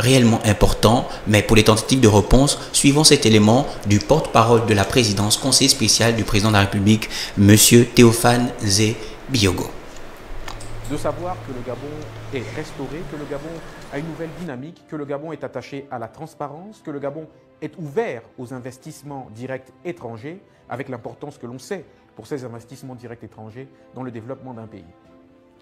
réellement important, mais pour les tentatives de réponse, suivons cet élément du porte-parole de la présidence, conseiller spécial du président de la République, M. Théophane Zé Biogo. De savoir que le Gabon est restauré, que le Gabon a une nouvelle dynamique, que le Gabon est attaché à la transparence, que le Gabon est ouvert aux investissements directs étrangers, avec l'importance que l'on sait pour ces investissements directs étrangers dans le développement d'un pays.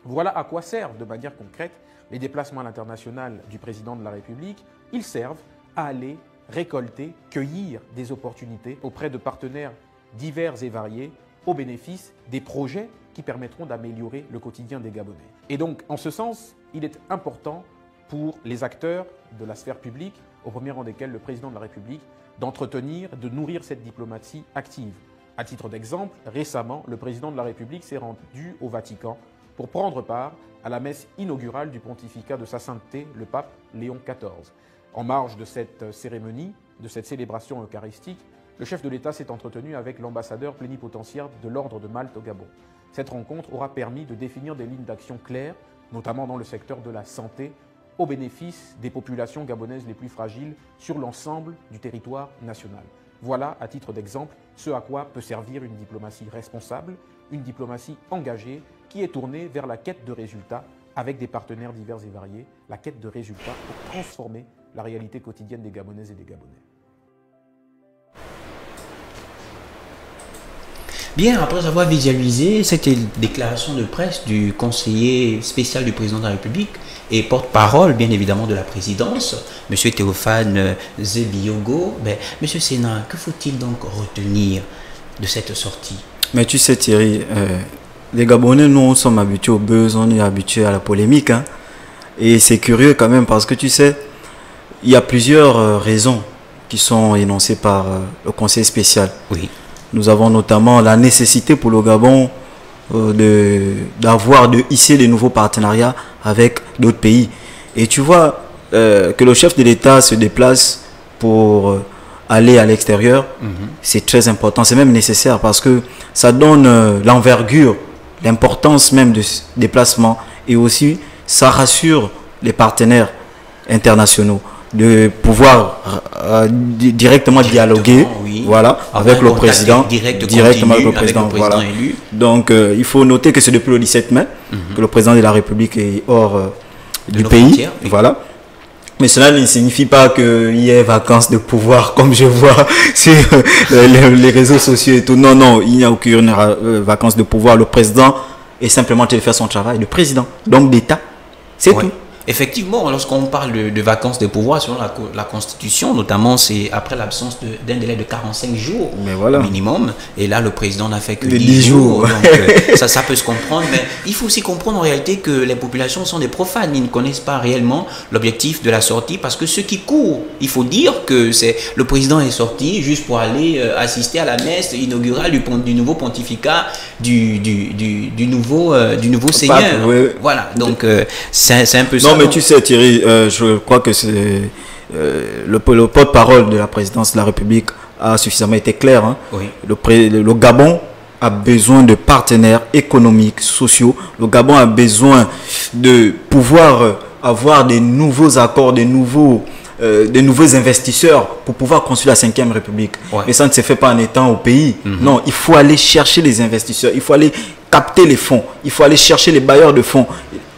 Voilà à quoi servent de manière concrète les déplacements à l'international du président de la République. Ils servent à aller récolter, cueillir des opportunités auprès de partenaires divers et variés au bénéfice des projets qui permettront d'améliorer le quotidien des Gabonais. Et donc, en ce sens, il est important pour les acteurs de la sphère publique, au premier rang desquels le président de la République, d'entretenir, de nourrir cette diplomatie active. À titre d'exemple, récemment, le président de la République s'est rendu au Vatican pour prendre part à la messe inaugurale du pontificat de sa sainteté, le pape Léon XIV. En marge de cette cérémonie, de cette célébration eucharistique, le chef de l'État s'est entretenu avec l'ambassadeur plénipotentiaire de l'Ordre de Malte au Gabon. Cette rencontre aura permis de définir des lignes d'action claires, notamment dans le secteur de la santé, au bénéfice des populations gabonaises les plus fragiles sur l'ensemble du territoire national. Voilà, à titre d'exemple, ce à quoi peut servir une diplomatie responsable, une diplomatie engagée qui est tournée vers la quête de résultats avec des partenaires divers et variés, la quête de résultats pour transformer la réalité quotidienne des Gabonaises et des Gabonais. Bien, après avoir visualisé cette déclaration de presse du conseiller spécial du président de la République et porte-parole, bien évidemment, de la présidence, M. Théophane Zé Biogo, M. Sénat, que faut-il donc retenir de cette sortie? Mais tu sais, Thierry, les Gabonais, nous sommes habitués au buzz, on est habitués à la polémique. Hein, et c'est curieux quand même parce que tu sais, il y a plusieurs raisons qui sont énoncées par le conseiller spécial. Oui. Nous avons notamment la nécessité pour le Gabon de hisser de nouveaux partenariats avec d'autres pays. Et tu vois que le chef de l'État se déplace pour aller à l'extérieur, c'est très important, c'est même nécessaire parce que ça donne l'envergure, l'importance même de ce déplacement et aussi ça rassure les partenaires internationaux de pouvoir directement dialoguer, oui, voilà, avec le président, directement avec le président, voilà. Élu. Donc il faut noter que c'est depuis le 17 mai que le président de la République est hors du pays, oui. Voilà. Mais cela ne signifie pas qu'il y ait vacances de pouvoir comme je vois sur les réseaux sociaux et tout. Non, non, il n'y a aucune vacances de pouvoir. Le président est simplement en train de faire son travail, le président, donc d'État, c'est tout. Effectivement, lorsqu'on parle de vacances de pouvoir, selon la Constitution, notamment, c'est après l'absence d'un délai de 45 jours minimum. Et là, le président n'a fait que 10 jours. Donc, ça peut se comprendre. Mais il faut aussi comprendre en réalité que les populations sont des profanes. Ils ne connaissent pas réellement l'objectif de la sortie. Parce que ceux qui courent, il faut dire que le président est sorti juste pour aller assister à la messe inaugurale du nouveau pontificat du nouveau Seigneur. Oui. Voilà, donc c'est un peu ça. Non, mais tu sais, Thierry, je crois que c'est le porte-parole de la présidence de la République a suffisamment été clair. Hein. Oui. Le Gabon a besoin de partenaires économiques, sociaux. Le Gabon a besoin de pouvoir avoir des nouveaux accords, des nouveaux investisseurs pour pouvoir construire la 5e République. Ouais. Et ça ne se fait pas en étant au pays. Non, il faut aller chercher les investisseurs, il faut aller capter les fonds, il faut aller chercher les bailleurs de fonds.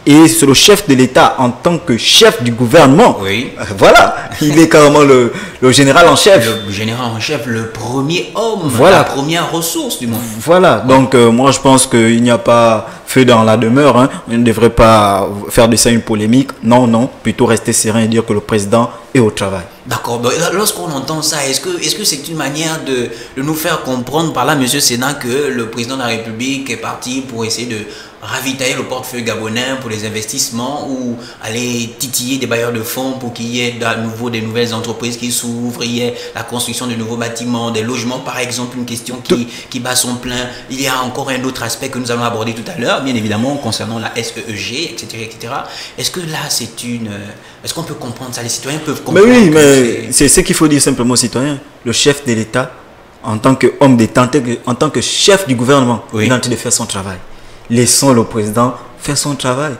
Et c'est le chef de l'État en tant que chef du gouvernement. Oui. Voilà, il est carrément le général en chef. Le général en chef, le premier homme, voilà. La première ressource du monde. Voilà, donc moi je pense qu'il n'y a pas feu dans la demeure. Hein. On ne devrait pas faire de ça une polémique. Non, non, plutôt rester serein et dire que le président est au travail. D'accord. Lorsqu'on entend ça, est-ce que c'est une manière de nous faire comprendre par là, M. Sénat, que le président de la République est parti pour essayer de ravitailler le portefeuille gabonais pour les investissements ou aller titiller des bailleurs de fonds pour qu'il y ait à nouveau des nouvelles entreprises qui s'ouvrent, il y ait la construction de nouveaux bâtiments, des logements par exemple, une question qui bat son plein. Il y a encore un autre aspect que nous allons aborder tout à l'heure, bien évidemment, concernant la SEEG, etc. etc. Est-ce que là, est-ce qu'on peut comprendre ça? Les citoyens peuvent comprendre? Mais oui, mais c'est ce qu'il faut dire simplement aux citoyens. Le chef de l'État, en tant qu'homme d'État, en tant que chef du gouvernement, il est en train de faire son travail. Laissons le président faire son travail.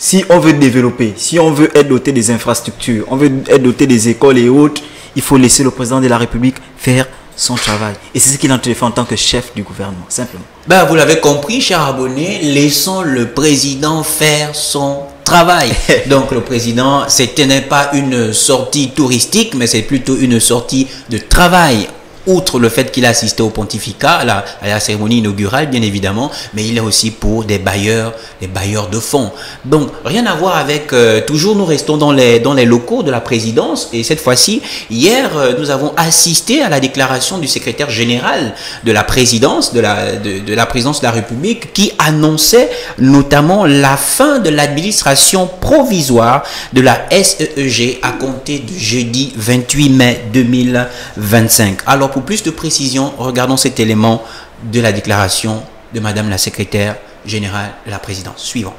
si on veut développer, si on veut être doté des infrastructures, on veut être doté des écoles et autres, il faut laisser le président de la République faire son travail. Et c'est ce qu'il a fait en tant que chef du gouvernement, simplement. Ben, vous l'avez compris, chers abonnés, laissons le président faire son travail. Donc le président, ce n'est pas une sortie touristique, mais c'est plutôt une sortie de travail. Outre le fait qu'il a assisté au pontificat, à la cérémonie inaugurale, bien évidemment, mais il est aussi pour des bailleurs de fonds. Donc, rien à voir avec... toujours, nous restons dans les locaux de la présidence. Et cette fois-ci, hier, nous avons assisté à la déclaration du secrétaire général de la présidence, de la présidence de la République, qui annonçait notamment la fin de l'administration provisoire de la SEEG à compter du jeudi 28 mai 2025. Alors, pour plus de précision, regardons cet élément de la déclaration de Madame la secrétaire générale de la présidence. Suivant.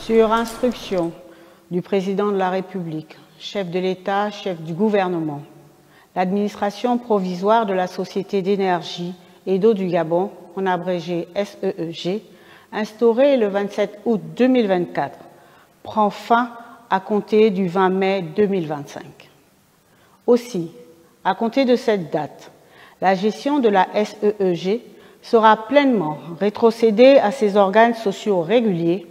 Sur instruction du président de la République, chef de l'État, chef du gouvernement, l'administration provisoire de la Société d'énergie et d'eau du Gabon, en abrégé SEEG, instaurée le 27 août 2024, prend fin à compter du 20 mai 2025. Aussi, à compter de cette date, la gestion de la SEEG sera pleinement rétrocédée à ses organes sociaux réguliers,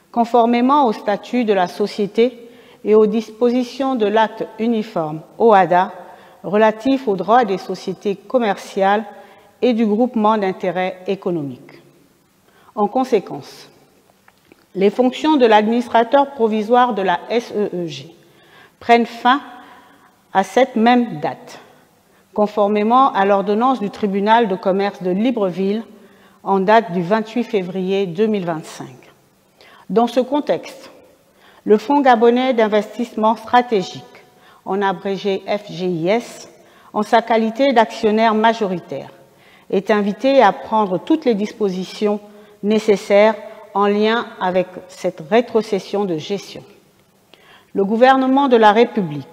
conformément au statut de la société et aux dispositions de l'acte uniforme OHADA relatif aux droits des sociétés commerciales et du groupement d'intérêt économique. En conséquence, les fonctions de l'administrateur provisoire de la SEEG prennent fin à cette même date, conformément à l'ordonnance du tribunal de commerce de Libreville en date du 28 février 2025. Dans ce contexte, le Fonds gabonais d'investissement stratégique, en abrégé FGIS, en sa qualité d'actionnaire majoritaire, est invité à prendre toutes les dispositions nécessaires en lien avec cette rétrocession de gestion. Le gouvernement de la République,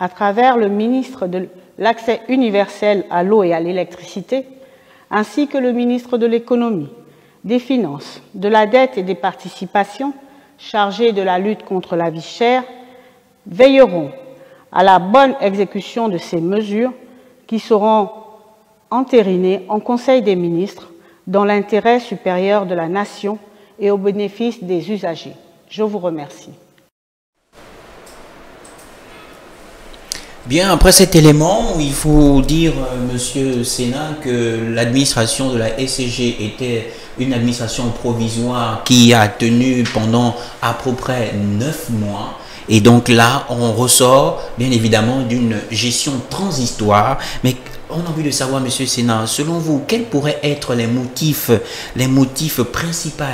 à travers le ministre de l'Accès universel à l'eau et à l'électricité, ainsi que le ministre de l'Économie, des Finances, de la dette et des participations, chargés de la lutte contre la vie chère, veilleront à la bonne exécution de ces mesures qui seront entérinées en Conseil des ministres dans l'intérêt supérieur de la nation et au bénéfice des usagers. Je vous remercie. Bien, après cet élément, il faut dire, Monsieur Sénat, que l'administration de la SEG était une administration provisoire qui a tenu pendant à peu près 9 mois. Et donc là, on ressort bien évidemment d'une gestion transitoire. Mais on a envie de savoir, Monsieur Sénat, selon vous, quels pourraient être les motifs principaux,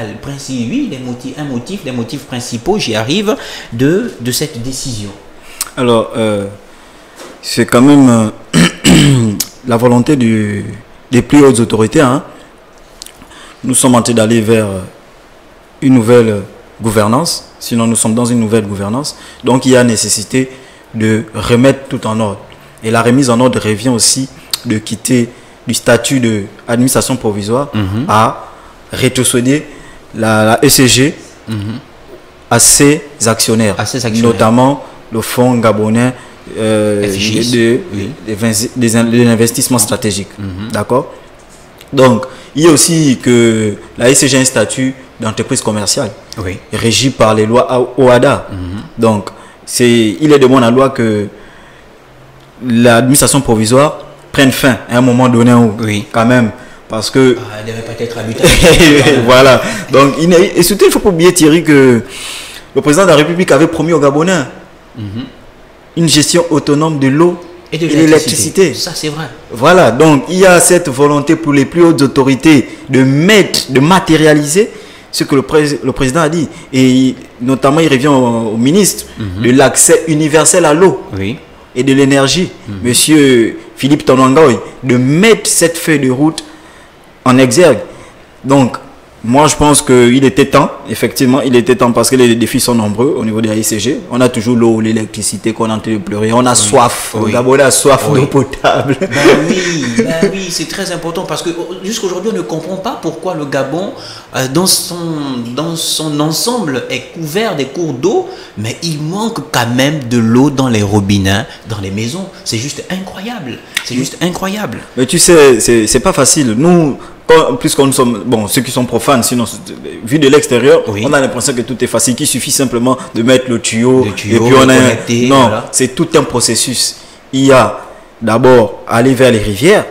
les motifs principaux, j'y arrive, de cette décision? Alors, c'est quand même la volonté des plus hautes autorités. Hein. Nous sommes en train d'aller vers une nouvelle gouvernance, sinon nous sommes dans une nouvelle gouvernance. Donc il y a nécessité de remettre tout en ordre. Et la remise en ordre revient aussi de quitter du statut d'administration provisoire à rétrocéder la SEG à ses actionnaires, notamment le Fonds gabonais de l'investissement stratégique. D'accord? Donc, il y a aussi que la SEG a un statut d'entreprise commerciale, régie par les lois OHADA. Donc, il est de bonne loi que l'administration provisoire prenne fin à un moment donné, quand même, parce que... elle devait pas être habitable. Voilà. Donc, et surtout, il ne faut pas oublier, Thierry, que le président de la République avait promis aux Gabonais une gestion autonome de l'eau et de l'électricité. Ça, c'est vrai. Voilà, donc il y a cette volonté pour les plus hautes autorités de matérialiser ce que le président a dit. Et notamment, il revient au ministre de l'accès universel à l'eau et de l'énergie, Monsieur Philippe Tonwangaoui, de mettre cette feuille de route en exergue. Donc, Moi, je pense qu'il était temps, effectivement, il était temps parce que les défis sont nombreux au niveau de la ICG. On a toujours l'eau, l'électricité qu'on est en train de pleurer. On a soif. Le Gabonais a soif d'eau potable. Oui, c'est très important parce que jusqu'aujourd'hui, on ne comprend pas pourquoi le Gabon, dans son ensemble, est couvert des cours d'eau, mais il manque quand même de l'eau dans les robinets, dans les maisons. C'est juste incroyable. C'est juste incroyable. Mais tu sais, c'est pas facile. Nous, puisque nous sommes, bon, ceux qui sont profanes, sinon, vu de l'extérieur, on a l'impression que tout est facile, qu'il suffit simplement de mettre le tuyau et puis on a non, voilà. C'est tout un processus. Il y a d'abord aller vers les rivières.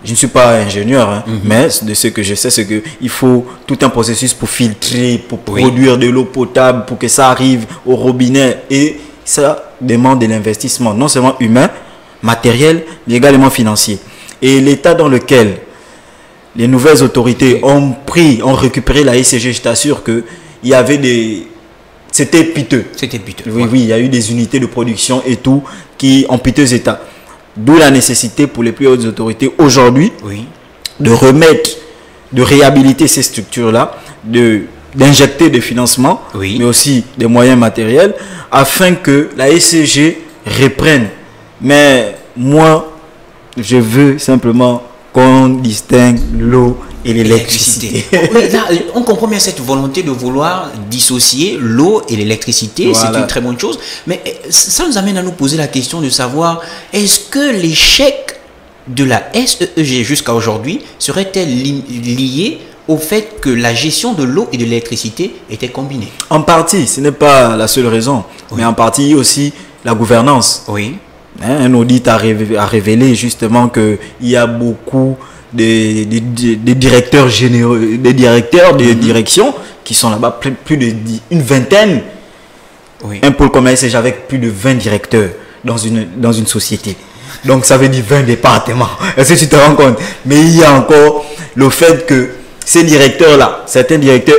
Je ne suis pas ingénieur, hein, mais de ce que je sais, c'est qu'il faut tout un processus pour filtrer, pour produire de l'eau potable, pour que ça arrive au robinet. Et ça demande de l'investissement, non seulement humain, matériel, mais également financier. Et l'état dans lequel les nouvelles autorités ont récupéré la ICG, je t'assure que il y avait des... C'était piteux. C'était piteux. Oui, il y a eu des unités de production et tout qui en piteux état. D'où la nécessité pour les plus hautes autorités aujourd'hui de remettre, de réhabiliter ces structures-là, d'injecter des financements, mais aussi des moyens matériels, afin que la ICG reprenne. Mais moi, je veux simplement qu'on distingue l'eau et l'électricité. On comprend bien cette volonté de vouloir dissocier l'eau et l'électricité. Voilà. C'est une très bonne chose. Mais ça nous amène à nous poser la question de savoir, est-ce que l'échec de la SEEG jusqu'à aujourd'hui serait-elle lié au fait que la gestion de l'eau et de l'électricité était combinée? En partie, ce n'est pas la seule raison. Mais en partie aussi la gouvernance. Un audit a révélé justement qu'il y a beaucoup de directeurs généraux, des directeurs de direction qui sont là-bas, plus d'une vingtaine. Un pôle comme la SCG avec plus de 20 directeurs dans une société. Donc ça veut dire 20 départements. Est-ce que tu te rends compte? Mais il y a encore le fait que ces directeurs-là, certains directeurs,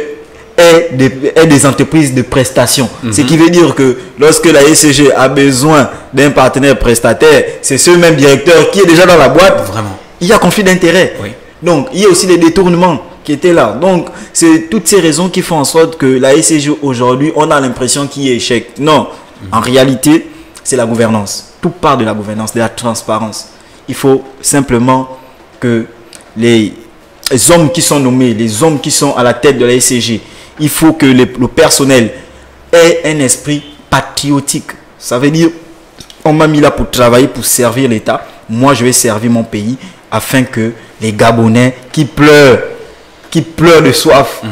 est des entreprises de prestations. Ce qui veut dire que lorsque la SCG a besoin d'un partenaire prestataire, c'est ce même directeur qui est déjà dans la boîte. Vraiment. Il y a conflit d'intérêt. Donc, il y a aussi des détournements qui étaient là. Donc, c'est toutes ces raisons qui font en sorte que la SCG aujourd'hui, on a l'impression qu'il y a échec. Non, en réalité, c'est la gouvernance. Tout part de la gouvernance, de la transparence. Il faut simplement que les hommes qui sont nommés, les hommes qui sont à la tête de la SCG, il faut que le personnel ait un esprit patriotique. Ça veut dire, on m'a mis là pour travailler, pour servir l'État. Moi, je vais servir mon pays afin que les Gabonais qui pleurent de soif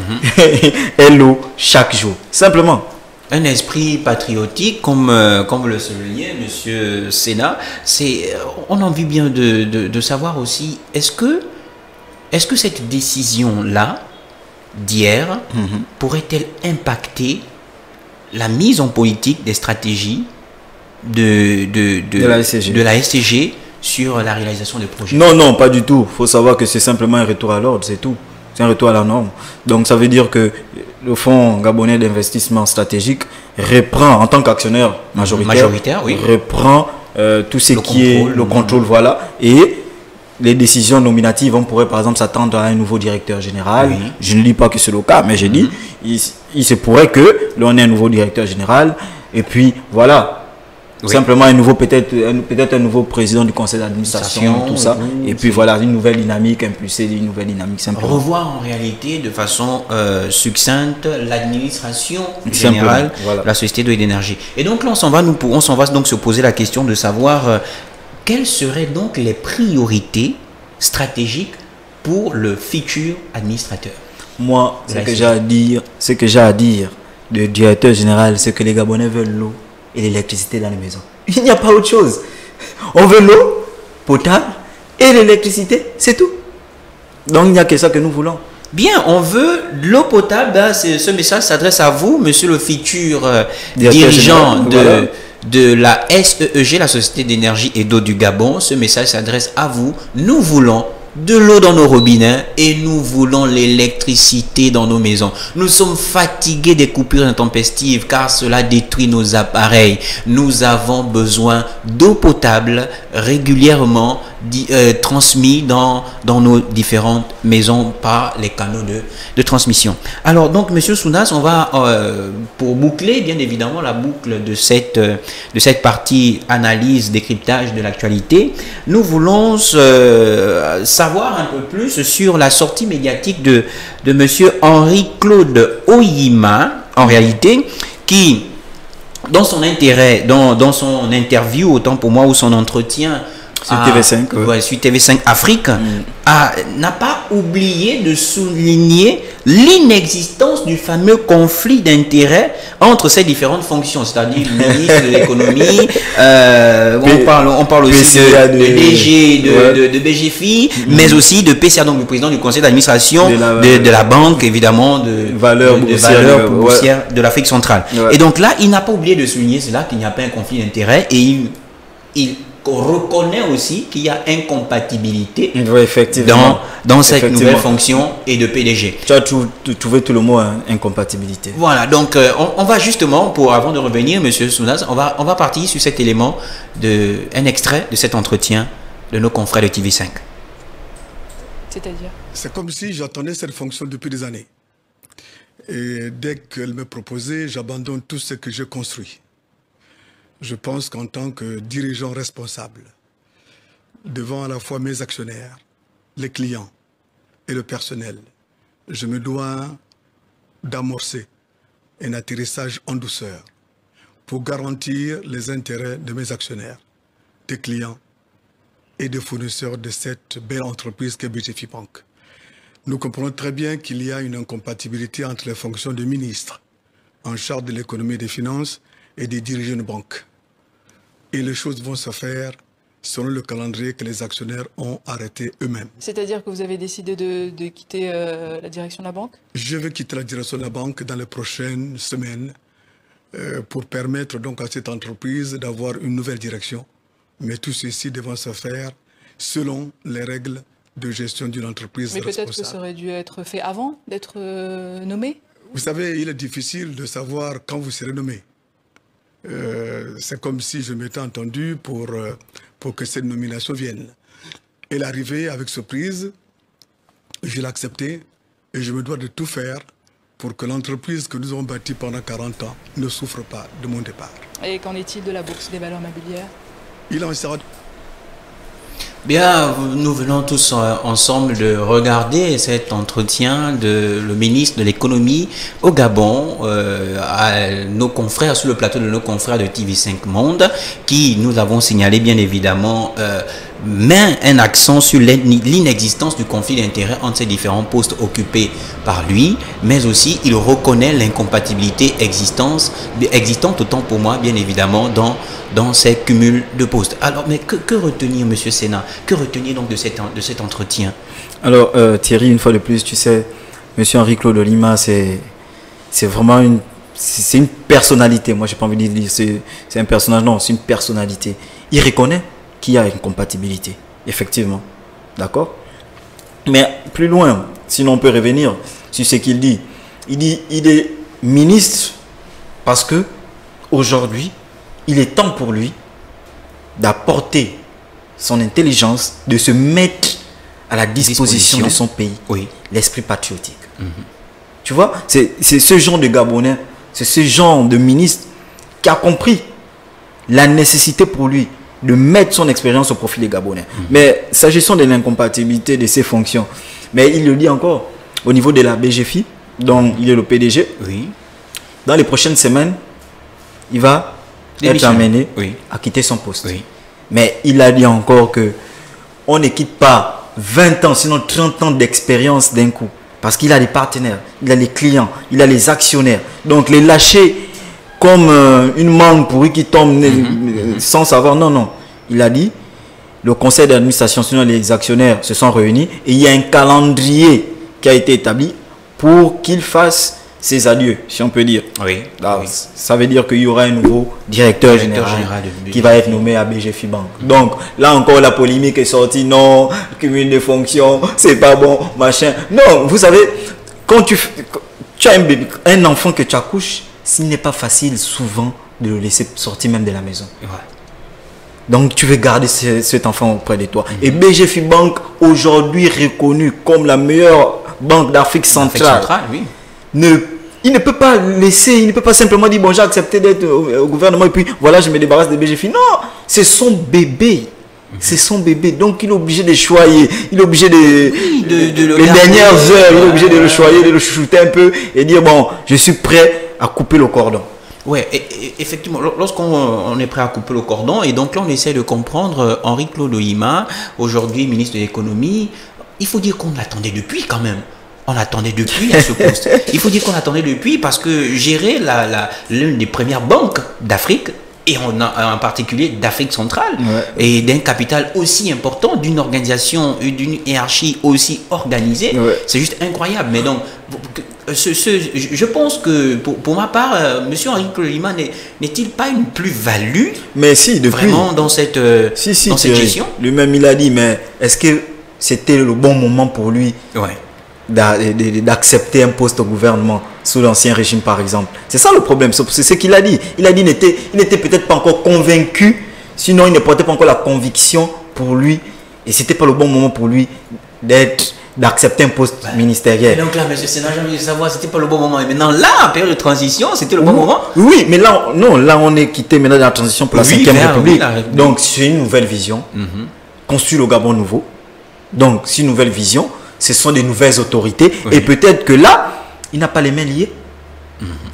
aient l'eau chaque jour. Simplement. Un esprit patriotique, comme vous le soulignez, Monsieur Sénat, on a envie bien de savoir aussi, est-ce que cette décision-là, d'hier, pourrait-elle impacter la mise en politique des stratégies de la SCG sur la réalisation des projets? Non, pas du tout. Il faut savoir que c'est simplement un retour à l'ordre, c'est tout. C'est un retour à la norme. Donc ça veut dire que le Fonds gabonais d'investissement stratégique reprend, en tant qu'actionnaire majoritaire reprend tout ce qui est le contrôle, voilà. Et les décisions nominatives, on pourrait par exemple s'attendre à un nouveau directeur général. Je ne dis pas que c'est le cas, mais j'ai dit, il se pourrait que l'on ait un nouveau directeur général. Et puis voilà, simplement un nouveau, peut-être un nouveau président du conseil d'administration, tout ça. Et puis voilà, une nouvelle dynamique, impulser une nouvelle dynamique simplement. Revoir en réalité de façon succincte l'administration générale de la société d'eau et d'énergie. Et donc là, on s'en va donc se poser la question de savoir quelles seraient donc les priorités stratégiques pour le futur administrateur. Moi, ce que j'ai à dire de directeur général, c'est que les Gabonais veulent l'eau et l'électricité dans les maisons. Il n'y a pas autre chose. On veut l'eau potable et l'électricité, c'est tout. Donc il n'y a que ça que nous voulons. Bien, on veut de l'eau potable. Ce message s'adresse à vous, monsieur le futur dirigeant de la SEEG, la Société d'énergie et d'eau du Gabon. Ce message s'adresse à vous. Nous voulons de l'eau dans nos robinets et nous voulons l'électricité dans nos maisons. Nous sommes fatigués des coupures intempestives car cela détruit nos appareils. Nous avons besoin d'eau potable régulièrement transmis dans nos différentes maisons par les canaux de transmission. Alors donc, Monsieur Sounas, on va, pour boucler bien évidemment la boucle de cette partie analyse, décryptage de l'actualité, nous voulons savoir un peu plus sur la sortie médiatique de Monsieur Henri-Claude Oyima, en réalité, qui, dans son interview, autant pour moi, ou son entretien sur TV5, ouais, sur TV5 Afrique, n'a pas oublié de souligner l'inexistence du fameux conflit d'intérêts entre ces différentes fonctions, c'est-à-dire le ministre de l'économie, on parle aussi de DG, de BGFI, mais aussi de PCA, donc le président du conseil d'administration de la banque, évidemment, de valeurs boursières de l'Afrique centrale. Ouais. Et donc là, il n'a pas oublié de souligner cela, qu'il n'y a pas un conflit d'intérêts, et il reconnaît aussi qu'il y a incompatibilité dans cette nouvelle fonction et de PDG. Tu as trouvé tout le mot, hein, incompatibilité. Voilà, donc on va justement, avant de revenir, Monsieur Sounas, on va partir sur cet élément, un extrait de cet entretien de nos confrères de TV5. C'est-à-dire? C'est comme si j'attendais cette fonction depuis des années. Et dès qu'elle me proposait, j'abandonne tout ce que j'ai construit. Je pense qu'en tant que dirigeant responsable, devant à la fois mes actionnaires, les clients et le personnel, je me dois d'amorcer un atterrissage en douceur pour garantir les intérêts de mes actionnaires, des clients et des fournisseurs de cette belle entreprise qu'est BGFI Bank. Nous comprenons très bien qu'il y a une incompatibilité entre les fonctions de ministre en charge de l'économie et des finances et des dirigeants de banque. Et les choses vont se faire selon le calendrier que les actionnaires ont arrêté eux-mêmes. C'est-à-dire que vous avez décidé de quitter la direction de la banque? Je vais quitter la direction de la banque dans les prochaines semaines pour permettre donc à cette entreprise d'avoir une nouvelle direction. Mais tout ceci devant se faire selon les règles de gestion d'une entreprise responsable. Mais peut-être que ça aurait dû être fait avant d'être nommé? Vous savez, il est difficile de savoir quand vous serez nommé. C'est comme si je m'étais entendu pour que cette nomination vienne. Elle est arrivée avec surprise, je l'ai acceptée et je me dois de tout faire pour que l'entreprise que nous avons bâtie pendant 40 ans ne souffre pas de mon départ. Et qu'en est-il de la bourse des valeurs mobilières? Il en sera... Bien, nous venons tous ensemble de regarder cet entretien de le ministre de l'économie au Gabon, à nos confrères, sur le plateau de nos confrères de TV5 Monde, qui nous avons signalé bien évidemment met un accent sur l'inexistence du conflit d'intérêts entre ces différents postes occupés par lui, mais aussi il reconnaît l'incompatibilité existante autant pour moi bien évidemment dans ces cumuls de postes. Alors, mais que retenir, Monsieur Sénat? Que retenir donc de cet entretien? Alors, Thierry, une fois de plus, tu sais, Monsieur Henri-Claude Oyima, c'est vraiment une personnalité. Moi, j'ai pas envie de dire c'est un personnage, non, c'est une personnalité. Il reconnaît qu'il y a une compatibilité, effectivement. D'accord? Mais plus loin, sinon on peut revenir sur ce qu'il dit. Il dit il est ministre parce que aujourd'hui, il est temps pour lui d'apporter son intelligence, de se mettre à la disposition de son pays, oui, l'esprit patriotique. Tu vois, c'est ce genre de Gabonais, c'est ce genre de ministre qui a compris la nécessité pour lui de mettre son expérience au profit des Gabonais. Mais s'agissant de l'incompatibilité de ses fonctions, mais il le dit encore, au niveau de la BGFI, dont il est le PDG, oui, dans les prochaines semaines, il va être amené à quitter son poste. Oui. Mais il a dit encore que on ne quitte pas 20 ans, sinon 30 ans d'expérience d'un coup. Parce qu'il a des partenaires, il a les clients, il a les actionnaires. Donc les lâcher comme une mangue pourrie qui tombe sans savoir, non, non. Il a dit, le conseil d'administration, sinon les actionnaires se sont réunis et il y a un calendrier qui a été établi pour qu'il fasse ses adieux, si on peut dire. Oui. Là, oui. Ça veut dire qu'il y aura un nouveau directeur général qui va être nommé à BGFI Bank. Donc, là encore, la polémique est sortie. Non, cumul de fonctions, c'est pas bon, machin. Non, vous savez, quand tu as un bébé, un enfant que tu accouches, ce n'est pas facile souvent de le laisser sortir même de la maison. Ouais. Donc tu veux garder cet enfant auprès de toi. Et BGFI Bank, aujourd'hui reconnue comme la meilleure banque d'Afrique centrale, oui. Il ne peut pas laisser, il ne peut pas simplement dire bon, j'ai accepté d'être au gouvernement et puis voilà, je me débarrasse de BGFI. Non, c'est son bébé. C'est son bébé, donc il est obligé de choyer, il est obligé de les dernières heures, il est obligé de le choyer, de le chouchouter un peu et dire bon, je suis prêt à couper le cordon. Ouais, effectivement, lorsqu'on est prêt à couper le cordon, et donc là on essaie de comprendre, Henri-Claude Ohima, aujourd'hui ministre de l'économie, il faut dire qu'on l'attendait depuis quand même. On l'attendait depuis à ce poste. Il faut dire qu'on l'attendait depuis parce que gérer l'une des premières banques d'Afrique, et en particulier d'Afrique centrale, et d'un capital aussi important, d'une organisation, d'une hiérarchie aussi organisée, c'est juste incroyable. Mais donc, je pense que pour ma part, M. Henri-Claude Ohima n'est-il pas une plus-value, mais si, depuis, vraiment dans cette, dans cette gestion? Lui-même, il a dit, mais est-ce que c'était le bon moment pour lui d'accepter un poste au gouvernement sous l'ancien régime, par exemple? C'est ça le problème, c'est ce qu'il a dit. Il a dit il n'était peut-être pas encore convaincu, sinon il ne portait pas encore la conviction pour lui, et c'était pas le bon moment pour lui d'accepter un poste ministériel. Donc là, M. Sénat, j'ai envie de savoir, c'était pas le bon moment. Et maintenant, là, en période de transition, c'était le bon moment? Oui, mais là, non, là on est quitté maintenant dans la transition pour la 5e République. Donc c'est une nouvelle vision, construire le Gabon nouveau. Donc c'est une nouvelle vision. Ce sont des nouvelles autorités. Et peut-être que là, il n'a pas les mains liées.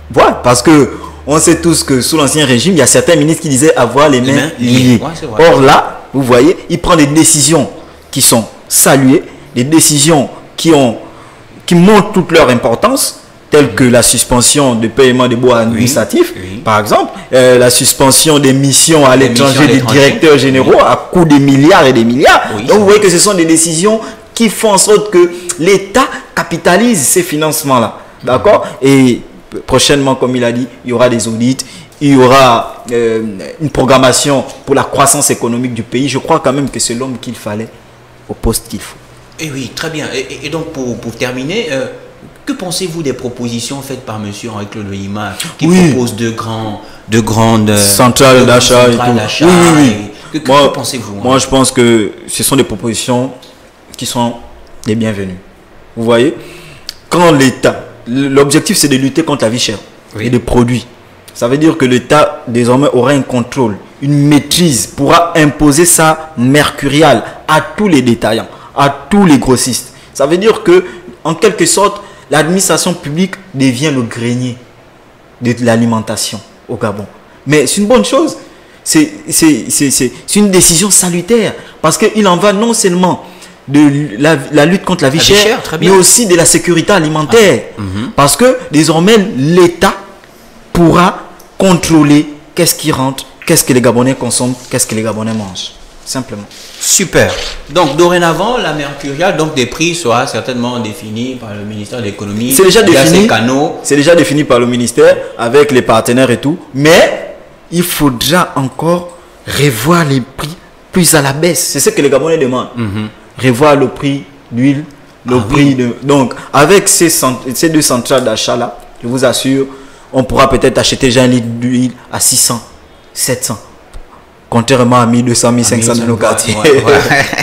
Voilà, parce que on sait tous que sous l'ancien régime, il y a certains ministres qui disaient avoir les mains liées. Or là, vous voyez, il prend des décisions qui sont saluées, des décisions qui montrent toute leur importance, telles que la suspension de paiement des baux administratifs, par exemple, la suspension des missions à l'étranger des directeurs généraux à coût de milliards et des milliards. Donc vous voyez que ce sont des décisions qui font en sorte que l'État capitalise ces financements-là. D'accord? Et prochainement, comme il a dit, il y aura des audits, il y aura une programmation pour la croissance économique du pays. Je crois quand même que c'est l'homme qu'il fallait au poste qu'il faut. Et oui, très bien. Et donc, pour terminer, que pensez-vous des propositions faites par M. Henri-Claude Ohima qui propose de grandes centrales d'achat et tout? Que pensez-vous? Moi, je pense que ce sont des propositions qui sont les bienvenus. Vous voyez, quand l'État, l'objectif c'est de lutter contre la vie chère et des produits. Ça veut dire que l'État désormais aura un contrôle, une maîtrise, pourra imposer sa mercuriale à tous les détaillants, à tous les grossistes. Ça veut dire que, en quelque sorte, l'administration publique devient le grenier de l'alimentation au Gabon. Mais c'est une bonne chose. C'est une décision salutaire parce qu'il en va non seulement de la lutte contre la vie chère, mais aussi de la sécurité alimentaire. Parce que désormais, l'État pourra contrôler qu'est-ce qui rentre, qu'est-ce que les Gabonais consomment, qu'est-ce que les Gabonais mangent. Simplement. Super. Donc, dorénavant, la mercuriale, donc des prix sera certainement définie par le ministère de l'économie. C'est déjà défini. C'est déjà défini par le ministère avec les partenaires et tout. Mais il faudra encore revoir les prix plus à la baisse. C'est ce que les Gabonais demandent. Revoir le prix d'huile, le prix de... Donc, avec ces deux centrales d'achat-là, je vous assure, on pourra peut-être acheter déjà un litre d'huile à 600, 700. Contrairement à 1200, 1500 de nos quartiers.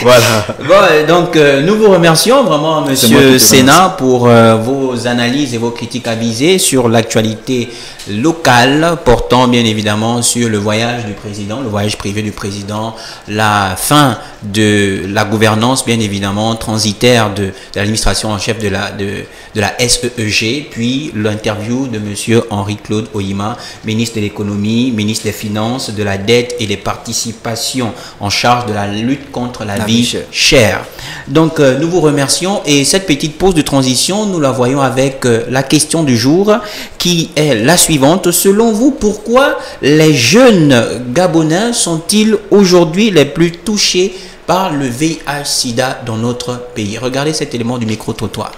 Voilà. Bon, donc, nous vous remercions vraiment, Monsieur Sénat, pour vos analyses et vos critiques avisées sur l'actualité locale, portant bien évidemment sur le voyage du président, le voyage privé du président, la fin de la gouvernance, bien évidemment, transitaire de l'administration en chef de la SEEG, puis l'interview de Monsieur Henri-Claude Ohima, ministre de l'économie, ministre des finances, de la dette et des participations en charge de la lutte contre la vie chère. Donc, nous vous remercions et cette petite pause de transition, nous la voyons avec la question du jour qui est la suivante. Selon vous, pourquoi les jeunes Gabonais sont-ils aujourd'hui les plus touchés par le VIH-Sida dans notre pays? Regardez cet élément du micro-trottoir.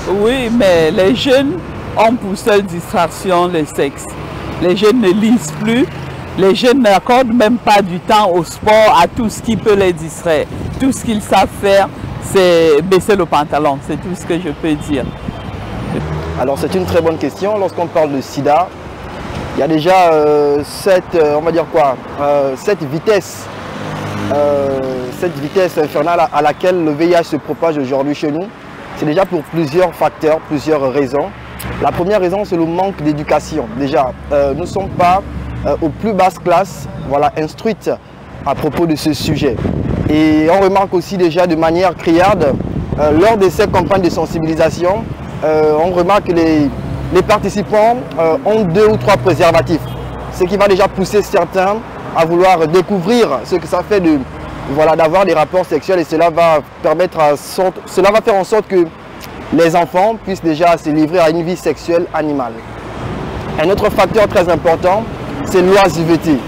Oui, mais les jeunes ont pour seule distraction le sexe. Les jeunes ne lisent plus. Les jeunes n'accordent même pas du temps au sport, à tout ce qui peut les distraire. Tout ce qu'ils savent faire, c'est baisser le pantalon. C'est tout ce que je peux dire. Alors c'est une très bonne question. Lorsqu'on parle de sida, il y a déjà on va dire quoi, cette vitesse infernale à laquelle le VIH se propage aujourd'hui chez nous. C'est déjà pour plusieurs facteurs, plusieurs raisons. La première raison, c'est le manque d'éducation. Déjà, nous ne sommes pas aux plus basses classes, voilà, instruites à propos de ce sujet. Et on remarque aussi déjà de manière criarde, lors de ces campagnes de sensibilisation, on remarque que les participants ont 2 ou 3 préservatifs. Ce qui va déjà pousser certains à vouloir découvrir ce que ça fait d'avoir des rapports sexuels, et cela va faire en sorte que les enfants puissent déjà se livrer à une vie sexuelle animale. Un autre facteur très important, c'est l'oisiveté.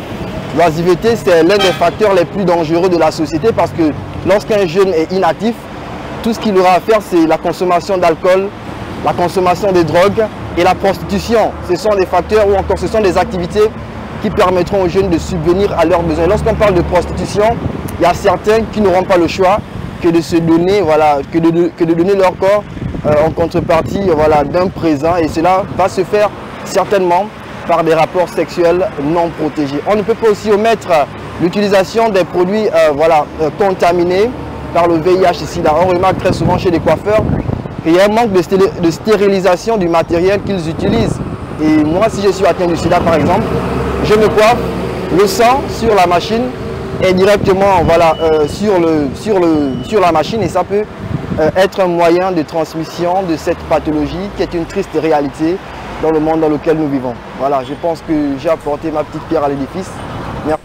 L'oisiveté, c'est l'un des facteurs les plus dangereux de la société, parce que lorsqu'un jeune est inactif, tout ce qu'il aura à faire, c'est la consommation d'alcool, la consommation de drogue et la prostitution. Ce sont des facteurs, ou encore ce sont des activités qui permettront aux jeunes de subvenir à leurs besoins. Lorsqu'on parle de prostitution, il y a certains qui n'auront pas le choix que de se donner, voilà, que de donner leur corps en contrepartie, voilà, d'un présent, et cela va se faire certainement par des rapports sexuels non protégés. On ne peut pas aussi omettre l'utilisation des produits contaminés par le VIH et SIDA. On remarque très souvent chez les coiffeurs qu'il y a un manque de stérilisation du matériel qu'ils utilisent. Et moi, si je suis atteint du SIDA par exemple, je me coiffe, le sang sur la machine est directement sur la machine, et ça peut être un moyen de transmission de cette pathologie qui est une triste réalité dans le monde dans lequel nous vivons. Voilà, je pense que j'ai apporté ma petite pierre à l'édifice. Merci.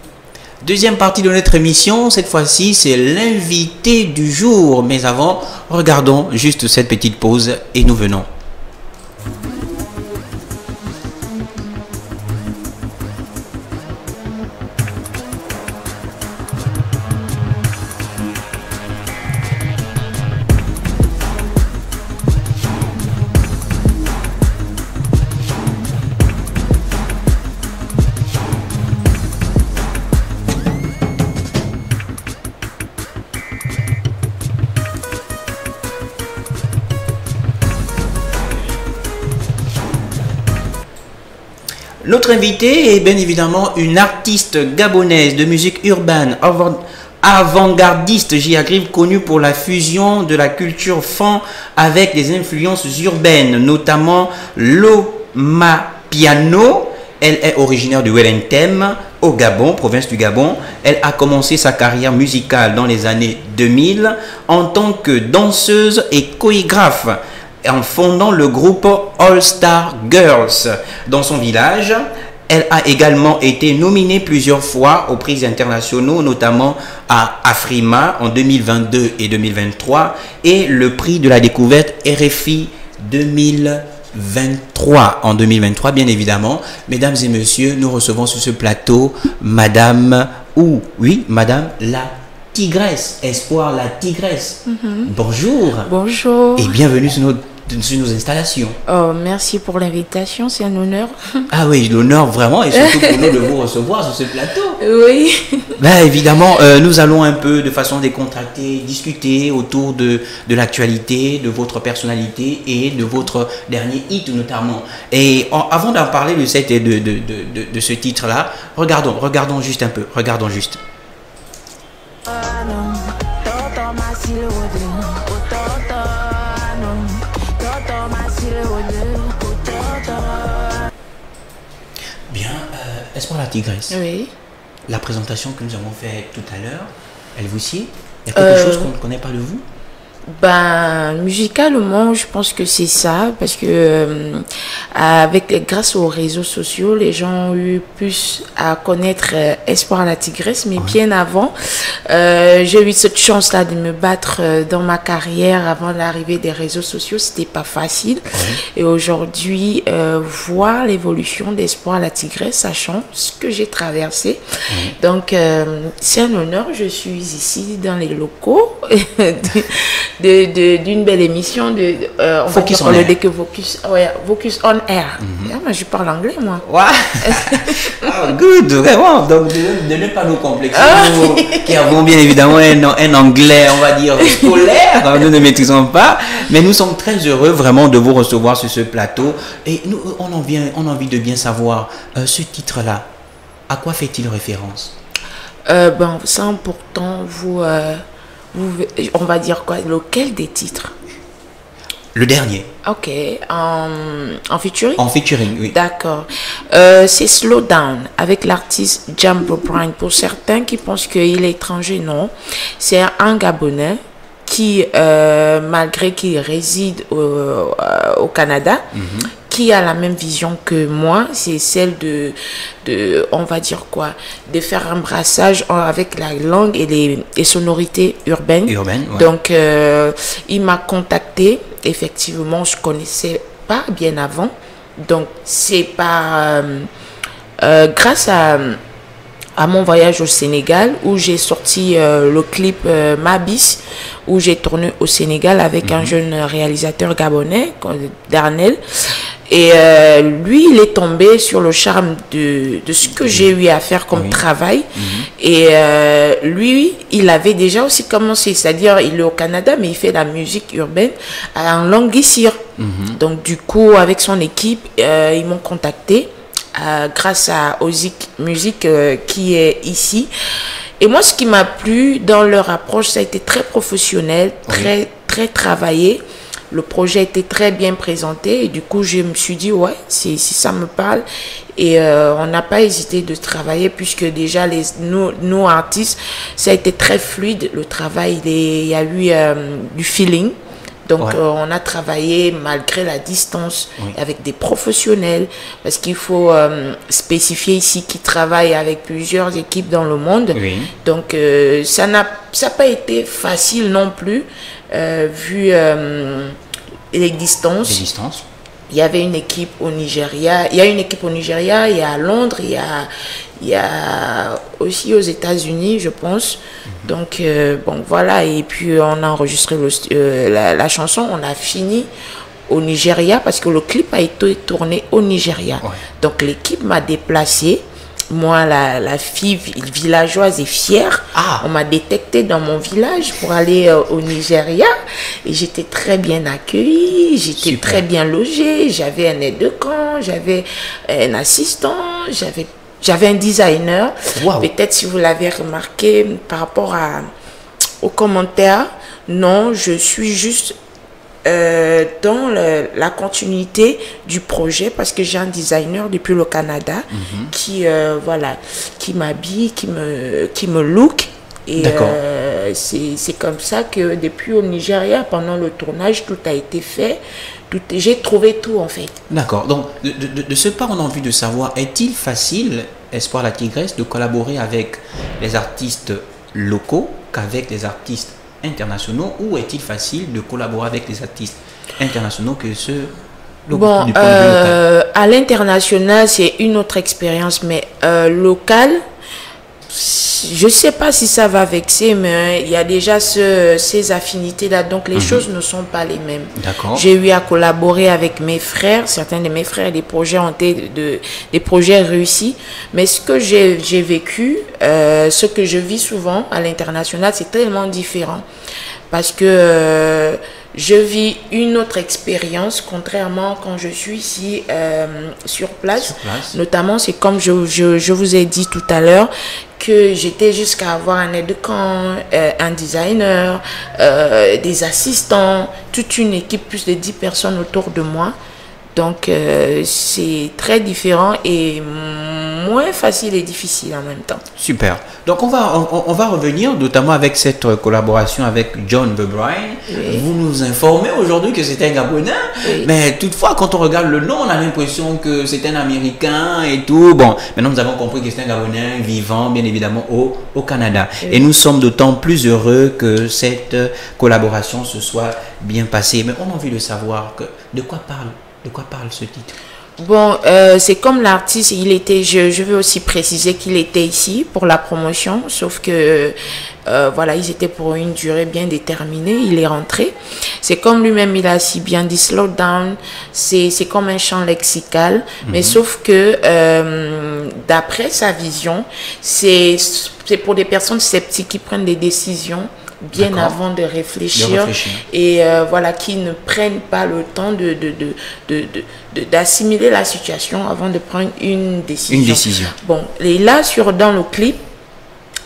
Deuxième partie de notre émission, cette fois-ci, c'est l'invité du jour. Mais avant, regardons juste cette petite pause et nous venons. Notre invitée est bien évidemment une artiste gabonaise de musique urbaine, avant-gardiste, j'y arrive, connue pour la fusion de la culture fan avec des influences urbaines, notamment l'Omapiano. Elle est originaire de Wellington, au Gabon, province du Gabon. Elle a commencé sa carrière musicale dans les années 2000 en tant que danseuse et chorégraphe, en fondant le groupe All Star Girls dans son village. Elle a également été nominée plusieurs fois aux prix internationaux, notamment à Afrima en 2022 et 2023 et le prix de la découverte RFI 2023 en 2023, bien évidemment. Mesdames et messieurs, nous recevons sur ce plateau Madame la Tigresse, Espoir la Tigresse. Bonjour. Bonjour. Et bienvenue sur nos installations. Oh, merci pour l'invitation, c'est un honneur. Ah oui, l'honneur vraiment, et surtout pour nous de vous recevoir sur ce plateau. Oui. Ben, évidemment, nous allons un peu de façon décontractée discuter autour de l'actualité, de votre personnalité et de votre dernier hit notamment. Et avant d'en parler de ce titre-là, regardons juste un peu, regardons juste. Bien, Espoir la Tigresse. Oui. La présentation que nous avons faite tout à l'heure, elle vous sied? Il y a quelque chose qu'on ne connaît pas de vous? Ben, musicalement, je pense que c'est ça, parce que grâce aux réseaux sociaux, les gens ont eu plus à connaître Espoir la Tigresse, mais bien avant, j'ai eu cette chance-là de me battre dans ma carrière avant l'arrivée des réseaux sociaux, c'était pas facile. Et aujourd'hui, voir l'évolution d'Espoir la Tigresse, sachant ce que j'ai traversé. Donc, c'est un honneur, je suis ici dans les locaux d'une belle émission on Focus va on dire Air. que Focus on Air. Moi, je parle anglais, moi. Good, vraiment. Donc, de ne pas nous complexer, nous qui avons bien évidemment un anglais, on va dire, scolaire, nous ne maîtrisons pas, mais nous sommes très heureux vraiment de vous recevoir sur ce plateau. Et nous, on a envie de bien savoir, ce titre-là, à quoi fait-il référence? Sans pourtant on va dire quoi, lequel des titres? Le dernier. Ok, en featuring? En featuring, oui. D'accord. C'est Slow Down avec l'artiste Jumbo Bryan. Pour certains qui pensent qu'il est étranger, non. C'est un Gabonais qui, malgré qu'il réside au Canada, qui a la même vision que moi, c'est celle de on va dire quoi, de faire un brassage avec la langue et les sonorités urbaines. Ouais. Donc, il m'a contacté. Effectivement, je connaissais pas bien avant. Donc, c'est par grâce à mon voyage au Sénégal où j'ai sorti le clip Mabis, où j'ai tourné au Sénégal avec un jeune réalisateur gabonais, Darnel. Et lui, il est tombé sur le charme de ce que j'ai eu à faire comme travail. Et lui, il avait déjà aussi commencé, c'est-à-dire il est au Canada, mais il fait la musique urbaine en langue guissire. Donc du coup, avec son équipe, ils m'ont contacté grâce à Ozik Music qui est ici. Et moi, ce qui m'a plu dans leur approche, ça a été très professionnel, très travaillé. Le projet était très bien présenté et du coup, je me suis dit, ouais, si ça me parle. Et on n'a pas hésité de travailler puisque déjà, nous artistes, ça a été très fluide. Le travail, il y a eu du feeling. Donc, on a travaillé malgré la distance avec des professionnels parce qu'il faut spécifier ici qu'ils travaillent avec plusieurs équipes dans le monde. Donc, ça n'a pas été facile non plus vu les distances. Il y avait une équipe au Nigeria. Il y a une équipe au Nigeria, il y a à Londres, il y a aussi aux États-Unis, je pense. Donc, bon, voilà. Et puis, on a enregistré la chanson. On a fini au Nigeria parce que le clip a été tourné au Nigeria. Donc, l'équipe m'a déplacé. Moi, la fille villageoise et fière, on m'a détecté dans mon village pour aller au Nigeria. Et j'étais très bien accueillie, j'étais très bien logée. J'avais un aide-de-camp, j'avais un assistant, j'avais un designer. Peut-être si vous l'avez remarqué par rapport aux commentaires, non, je suis juste dans la continuité du projet parce que j'ai un designer depuis le Canada qui m'habille, qui me look. Et c'est comme ça que depuis au Nigeria, pendant le tournage, tout a été fait. J'ai trouvé tout en fait. D'accord. Donc, de ce pas, on a envie de savoir, est-il facile, Espoir la Tigresse, de collaborer avec les artistes locaux qu'avec les artistes internationaux, ou est-il facile de collaborer avec les artistes internationaux que ceux du point de vue local? À l'international, c'est une autre expérience, mais local, je ne sais pas si ça va vexer, mais il y a déjà ces affinités-là, donc les choses ne sont pas les mêmes. J'ai eu à collaborer avec mes frères, certains de mes frères, des projets ont été des projets réussis, mais ce que j'ai vécu, ce que je vis souvent à l'international, c'est tellement différent, parce que je vis une autre expérience, contrairement quand je suis ici sur place. Notamment, c'est comme je vous ai dit tout à l'heure, que j'étais jusqu'à avoir un aide-de-camp, un designer, des assistants, toute une équipe, plus de 10 personnes autour de moi. Donc, c'est très différent et moins facile et difficile en même temps. Super. Donc, on va revenir, notamment avec cette collaboration avec John Bryan. Vous nous informez aujourd'hui que c'est un Gabonais, mais toutefois, quand on regarde le nom, on a l'impression que c'est un Américain et tout. Bon, maintenant, nous avons compris que c'est un Gabonais vivant, bien évidemment, au Canada. Et nous sommes d'autant plus heureux que cette collaboration se soit bien passée. Mais on a envie de savoir de quoi parle ce titre. Bon, c'est comme l'artiste, il était, je veux aussi préciser qu'il était ici pour la promotion, sauf que, voilà, ils étaient pour une durée bien déterminée, il est rentré. C'est comme lui-même, il a si bien dit, slow down, c'est comme un champ lexical, mais sauf que, d'après sa vision, c'est pour des personnes sceptiques qui prennent des décisions bien avant de réfléchir, et voilà, qui ne prennent pas le temps d'assimiler la situation avant de prendre une décision. Bon, et là, dans le clip,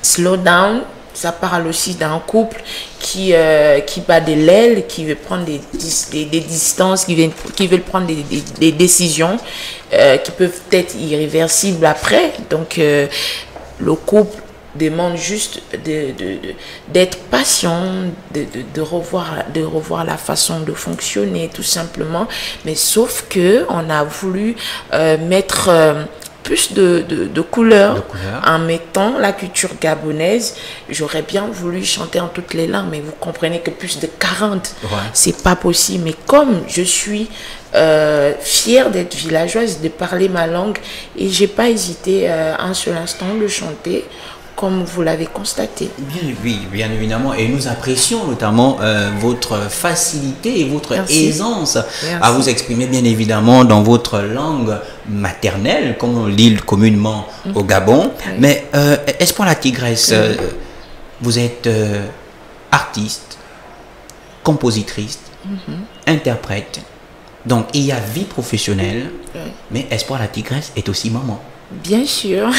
Slow Down, ça parle aussi d'un couple qui bat de l'aile, qui veut prendre des distances, qui veulent prendre des décisions qui peuvent être irréversibles après. Donc, le couple demande juste d'être patient, de revoir la façon de fonctionner, tout simplement. Mais sauf que on a voulu mettre plus de couleurs en mettant la culture gabonaise. J'aurais bien voulu chanter en toutes les langues, mais vous comprenez que plus de 40, c'est pas possible. Mais comme je suis fière d'être villageoise, de parler ma langue, et j'ai pas hésité un seul instant de chanter, comme vous l'avez constaté. Oui, bien évidemment. Et nous apprécions notamment votre facilité et votre aisance à vous exprimer, bien évidemment, dans votre langue maternelle, comme on le dit communément au Gabon. Mais Espoir la Tigresse, vous êtes artiste, compositrice, interprète. Donc, il y a vie professionnelle, mais Espoir la Tigresse est aussi maman. Bien sûr.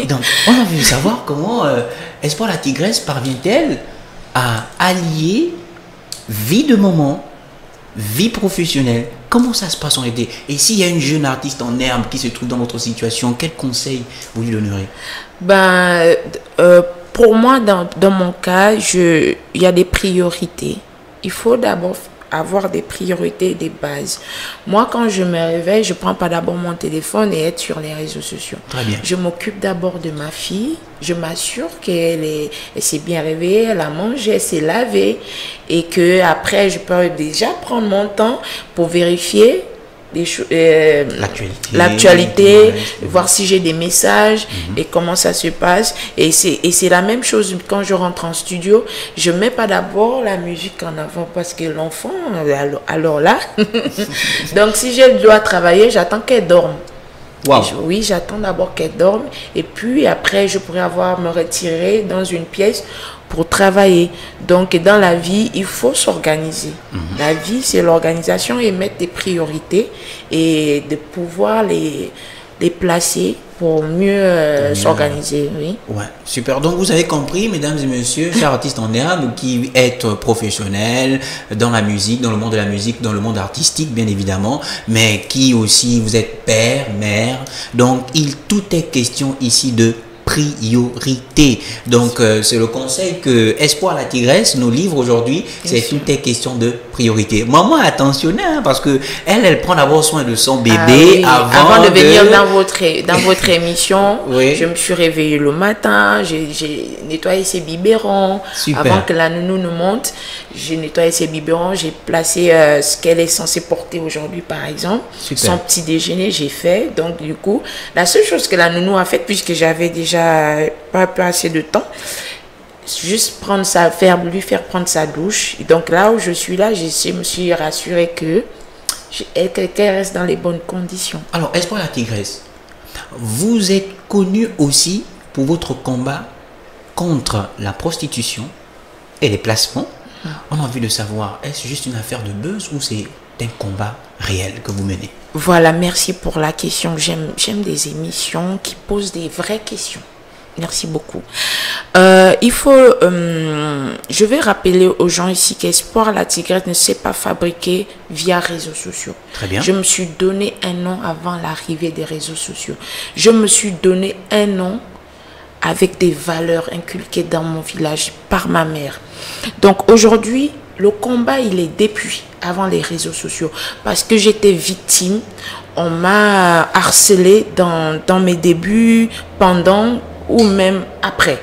Donc, on a voulu savoir comment Espoir la Tigresse parvient-elle à allier vie de maman, vie professionnelle. Comment ça se passe en été? Et s'il y a une jeune artiste en herbe qui se trouve dans votre situation, quel conseil vous lui donnerez? Pour moi, dans mon cas, il y a des priorités. Il faut d'abord avoir des priorités et des bases. Moi, quand je me réveille, je ne prends pas d'abord mon téléphone et être sur les réseaux sociaux. Très bien. Je m'occupe d'abord de ma fille. Je m'assure qu'elle s'est bien réveillée, elle a mangé, elle s'est lavée, et que après je peux déjà prendre mon temps pour vérifier l'actualité, voir si j'ai des messages et comment ça se passe. Et c'est la même chose quand je rentre en studio. Je mets pas d'abord la musique en avant parce que l'enfant, alors là, donc si je dois travailler, j'attends qu'elle dorme. Oui, j'attends d'abord qu'elle dorme, et puis après je pourrais me retirer dans une pièce pour travailler. Donc dans la vie, il faut s'organiser. La vie, c'est l'organisation et mettre des priorités et de pouvoir les placer pour mieux s'organiser. Oui. Ouais, super. Donc vous avez compris, mesdames et messieurs, chers artistes en herbe, qui êtes professionnels dans la musique, dans le monde de la musique, dans le monde artistique bien évidemment, mais qui aussi vous êtes père, mère. Donc tout est question ici de priorité. Donc c'est le conseil que Espoir la Tigresse nous livre aujourd'hui, c'est tout est question de priorité. Maman attentionnée, hein, parce que elle prend d'abord soin de son bébé avant de venir dans votre émission. Je me suis réveillée le matin, j'ai nettoyé ses biberons. Avant que la nounou nous monte. J'ai nettoyé ses biberons, j'ai placé ce qu'elle est censée porter aujourd'hui par exemple. Son petit déjeuner, j'ai fait. Donc du coup, la seule chose que la nounou a faite, puisque j'avais déjà pas assez de temps, juste lui faire prendre sa douche. Et donc là où je suis là, je me suis rassurée qu'elle reste dans les bonnes conditions. Alors, Espoir la Tigresse, vous êtes connu aussi pour votre combat contre la prostitution et les placements. On a envie de savoir, est-ce juste une affaire de buzz ou c'est un combat réel que vous menez? Voilà, merci pour la question. J'aime des émissions qui posent des vraies questions. Merci beaucoup. Je vais rappeler aux gens ici qu'Espoir la Tigresse ne s'est pas fabriqué via réseaux sociaux. Très bien. Je me suis donné un nom avant l'arrivée des réseaux sociaux. Je me suis donné un nom avec des valeurs inculquées dans mon village par ma mère. Donc aujourd'hui, le combat, il est depuis avant les réseaux sociaux parce que j'étais victime. On m'a harcelé dans mes débuts, pendant ou même après.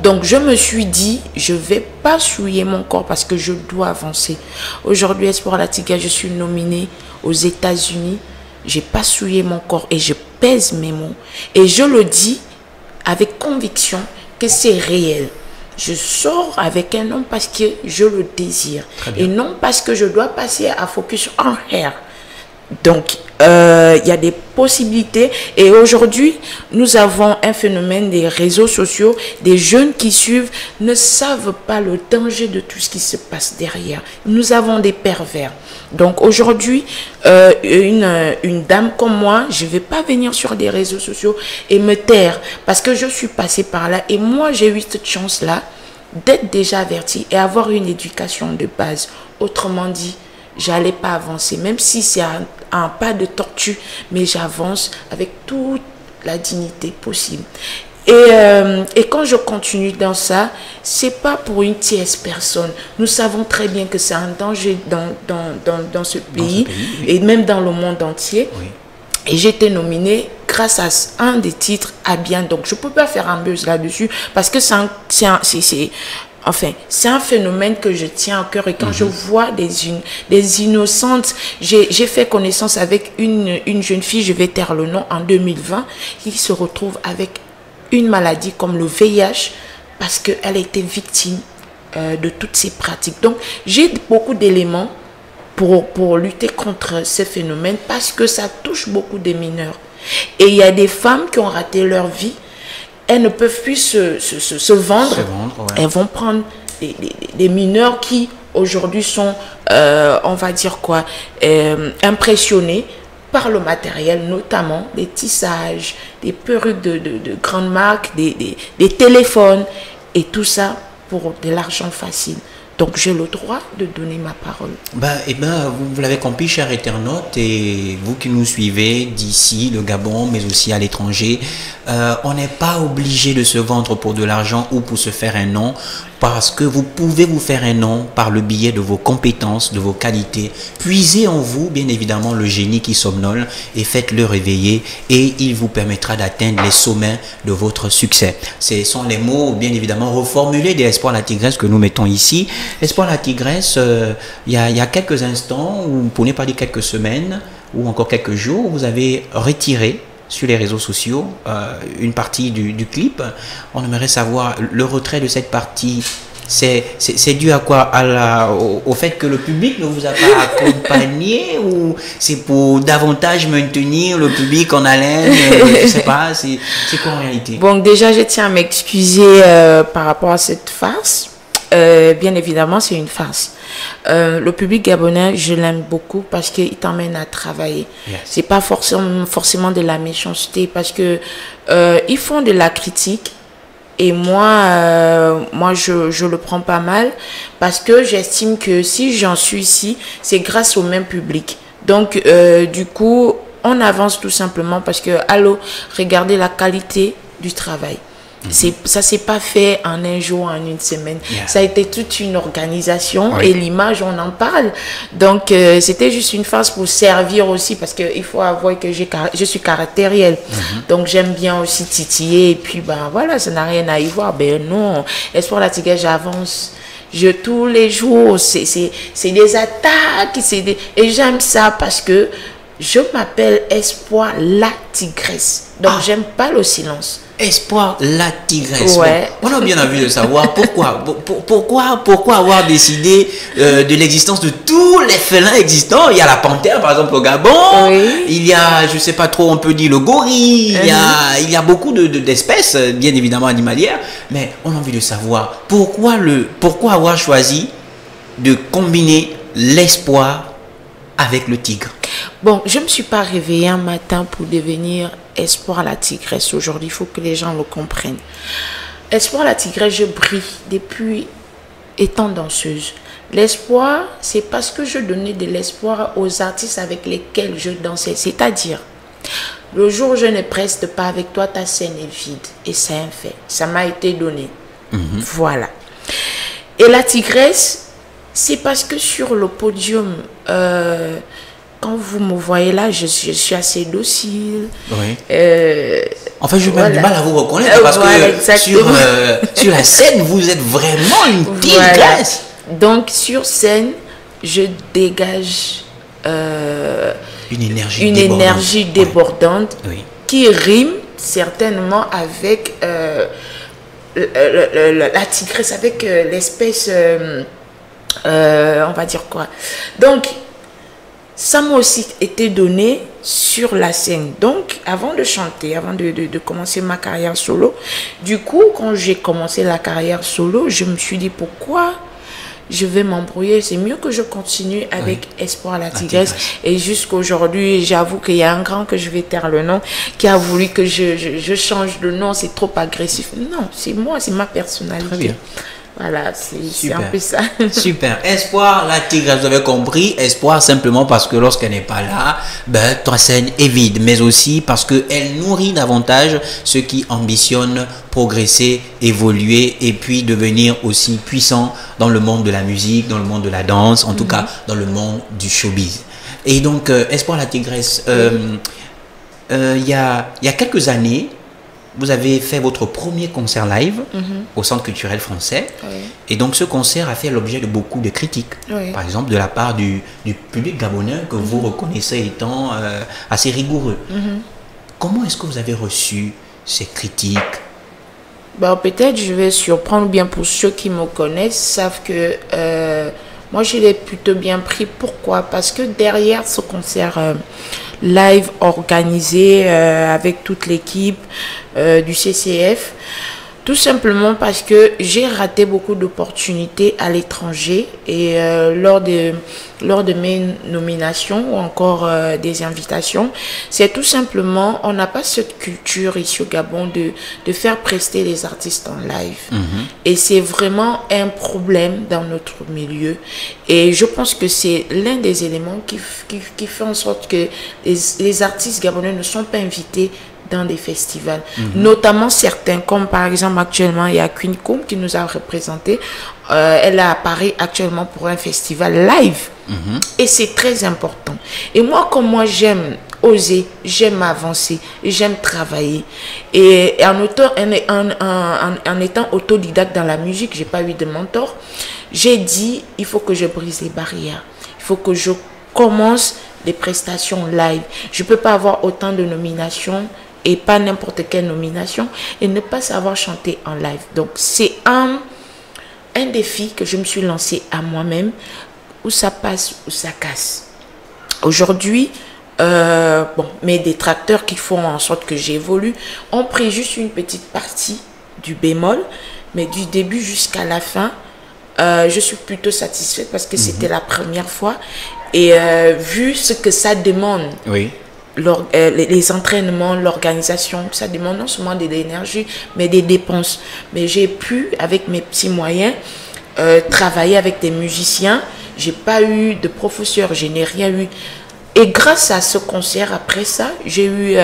Donc je me suis dit, je ne vais pas souiller mon corps parce que je dois avancer. Aujourd'hui, Espoir la Tigresse, je suis nominée aux États-Unis. j'ai pas souillé mon corps et je pèse mes mots. Et je le dis avec conviction que c'est réel. Je sors avec un homme parce que je le désire. Et non parce que je dois passer à focus en hair. Donc, il y a des possibilités. Et aujourd'hui, nous avons un phénomène des réseaux sociaux. Des jeunes qui suivent ne savent pas le danger de tout ce qui se passe derrière. Nous avons des pervers. Donc, aujourd'hui, une dame comme moi, je ne vais pas venir sur des réseaux sociaux et me taire. Parce que je suis passée par là. Et moi, j'ai eu cette chance-là d'être déjà avertie et avoir une éducation de base. Autrement dit, j'allais pas avancer, même si c'est un pas de tortue, mais j'avance avec toute la dignité possible. Et quand je continue dans ça, c'est pas pour une tierce personne. Nous savons très bien que c'est un danger dans ce pays, oui. Et même dans le monde entier. Oui. Et j'ai été nominée grâce à un des titres à bien. Donc, je ne peux pas faire un buzz là-dessus parce que c'est un phénomène que je tiens à cœur. Et quand je vois des innocentes, j'ai fait connaissance avec une jeune fille, je vais taire le nom, en 2020, qui se retrouve avec une maladie comme le VIH parce qu'elle a été victime de toutes ces pratiques. Donc, j'ai beaucoup d'éléments pour lutter contre ces phénomènes parce que ça touche beaucoup de mineurs. Et il y a des femmes qui ont raté leur vie, elles ne peuvent plus se vendre, ouais. Elles vont prendre des mineurs qui aujourd'hui sont, on va dire quoi, impressionnés par le matériel, notamment des tissages, des perruques de grandes marques, des téléphones et tout ça pour de l'argent facile. Donc, j'ai le droit de donner ma parole. Vous l'avez compris, chers internautes, et vous qui nous suivez d'ici, le Gabon, mais aussi à l'étranger, on n'est pas obligé de se vendre pour de l'argent ou pour se faire un nom, parce que vous pouvez vous faire un nom par le biais de vos compétences, de vos qualités. Puisez en vous, bien évidemment, le génie qui somnole et faites-le réveiller et il vous permettra d'atteindre les sommets de votre succès. Ce sont les mots, bien évidemment, reformulés des Espoirs la Tigresse que nous mettons ici. Espoir la Tigresse, il y a quelques instants, ou pour ne pas dire quelques semaines, ou encore quelques jours, vous avez retiré sur les réseaux sociaux une partie du clip. On aimerait savoir le retrait de cette partie. C'est dû à quoi? Au fait que le public ne vous a pas accompagné, ou c'est pour davantage maintenir le public en haleine? Je ne sais pas, c'est quoi en réalité? Bon, déjà, je tiens à m'excuser par rapport à cette farce. Bien évidemment, c'est une farce. Le public gabonais, je l'aime beaucoup parce qu'il t'emmène à travailler. Yes. C'est pas forcément de la méchanceté parce que ils font de la critique et moi je le prends pas mal parce que j'estime que si j'en suis ici, c'est grâce au même public. Donc du coup, on avance tout simplement parce que allô, regardez la qualité du travail. Ça s'est pas fait en un jour, en une semaine. Yeah. Ça a été toute une organisation, oui. Et l'image, on en parle. Donc, c'était juste une phase pour servir aussi parce qu'il faut avouer que je suis caractérielle. Donc, j'aime bien aussi titiller. Et puis, voilà, ça n'a rien à y voir. Ben non, Espoir la Tigresse, j'avance. Tous les jours, c'est des attaques. Et j'aime ça parce que je m'appelle Espoir la Tigresse. Donc, j'aime pas le silence. Espoir la Tigresse. Ouais. Bon, on a bien envie de savoir pourquoi avoir décidé de l'existence de tous les félins existants. Il y a la panthère, par exemple, au Gabon. Oui. Il y a, je sais pas trop, on peut dire le gorille. Il y a beaucoup d'espèces, bien évidemment animalières. Mais on a envie de savoir pourquoi avoir choisi de combiner l'espoir avec le tigre. Bon, je ne me suis pas réveillée un matin pour devenir Espoir la Tigresse. Aujourd'hui, il faut que les gens le comprennent. Espoir la Tigresse, je brille depuis étant danseuse. L'espoir, c'est parce que je donnais de l'espoir aux artistes avec lesquels je dansais. C'est-à-dire, le jour où je ne preste pas avec toi, ta scène est vide. Et c'est un fait. Ça m'a été donné. Voilà. Et la Tigresse, c'est parce que sur le podium... quand vous me voyez là, je suis assez docile. Oui. En fait, je vais du mal à vous reconnaître parce que sur la scène, vous êtes vraiment une tigresse. Voilà. Donc, sur scène, je dégage une énergie débordante oui. qui rime certainement avec la tigresse, avec l'espèce, on va dire quoi. Donc, ça m'a aussi été donné sur la scène. Donc, avant de chanter, avant de commencer ma carrière solo, du coup, quand j'ai commencé la carrière solo, je me suis dit pourquoi je vais m'embrouiller, c'est mieux que je continue avec Espoir la Tigresse. Et jusqu'aujourd'hui, j'avoue qu'il y a un grand que je vais taire le nom, qui a voulu que je change de nom, c'est trop agressif. Non, c'est moi, c'est ma personnalité. Très bien. Voilà, c'est un peu ça. Super. Espoir la Tigresse, vous avez compris. Espoir simplement parce que lorsqu'elle n'est pas là, ben, ta scène est vide. Mais aussi parce qu'elle nourrit davantage ceux qui ambitionnent progresser, évoluer et puis devenir aussi puissants dans le monde de la musique, dans le monde de la danse, en tout cas dans le monde du showbiz. Et donc, Espoir la Tigresse, il y a quelques années, vous avez fait votre premier concert live au Centre culturel français. Et donc, ce concert a fait l'objet de beaucoup de critiques. Par exemple, de la part du public gabonais que vous reconnaissez étant assez rigoureux. Comment est-ce que vous avez reçu ces critiques? Bah, peut-être je vais surprendre, bien pour ceux qui me connaissent, savent que moi, je l'ai plutôt bien pris. Pourquoi? Parce que derrière ce concert live organisé avec toute l'équipe du CCF, tout simplement parce que j'ai raté beaucoup d'opportunités à l'étranger et lors de mes nominations ou encore des invitations, c'est tout simplement, on n'a pas cette culture ici au Gabon de faire prester les artistes en live. Et c'est vraiment un problème dans notre milieu. Et je pense que c'est l'un des éléments qui fait en sorte que les artistes gabonais ne sont pas invités dans des festivals, notamment certains, comme par exemple actuellement il y a Queen Koum qui nous a représenté. Elle a apparu actuellement pour un festival live et c'est très important. Et moi, comme moi j'aime oser, j'aime avancer, j'aime travailler, et en étant autodidacte dans la musique, j'ai pas eu de mentor, j'ai dit il faut que je brise les barrières, il faut que je commence les prestations live. Je peux pas avoir autant de nominations et pas n'importe quelle nomination et ne pas savoir chanter en live. Donc c'est un défi que je me suis lancé à moi-même, où ça passe, où ça casse. Aujourd'hui, mes détracteurs qui font en sorte que j'évolue ont pris juste une petite partie du bémol, mais du début jusqu'à la fin, je suis plutôt satisfaite parce que c'était la première fois et vu ce que ça demande. Les entraînements, l'organisation, ça demande non seulement de l'énergie, mais des dépenses. Mais j'ai pu, avec mes petits moyens, travailler avec des musiciens. J'ai pas eu de professeur, je n'ai rien eu. Et grâce à ce concert, après ça, j'ai eu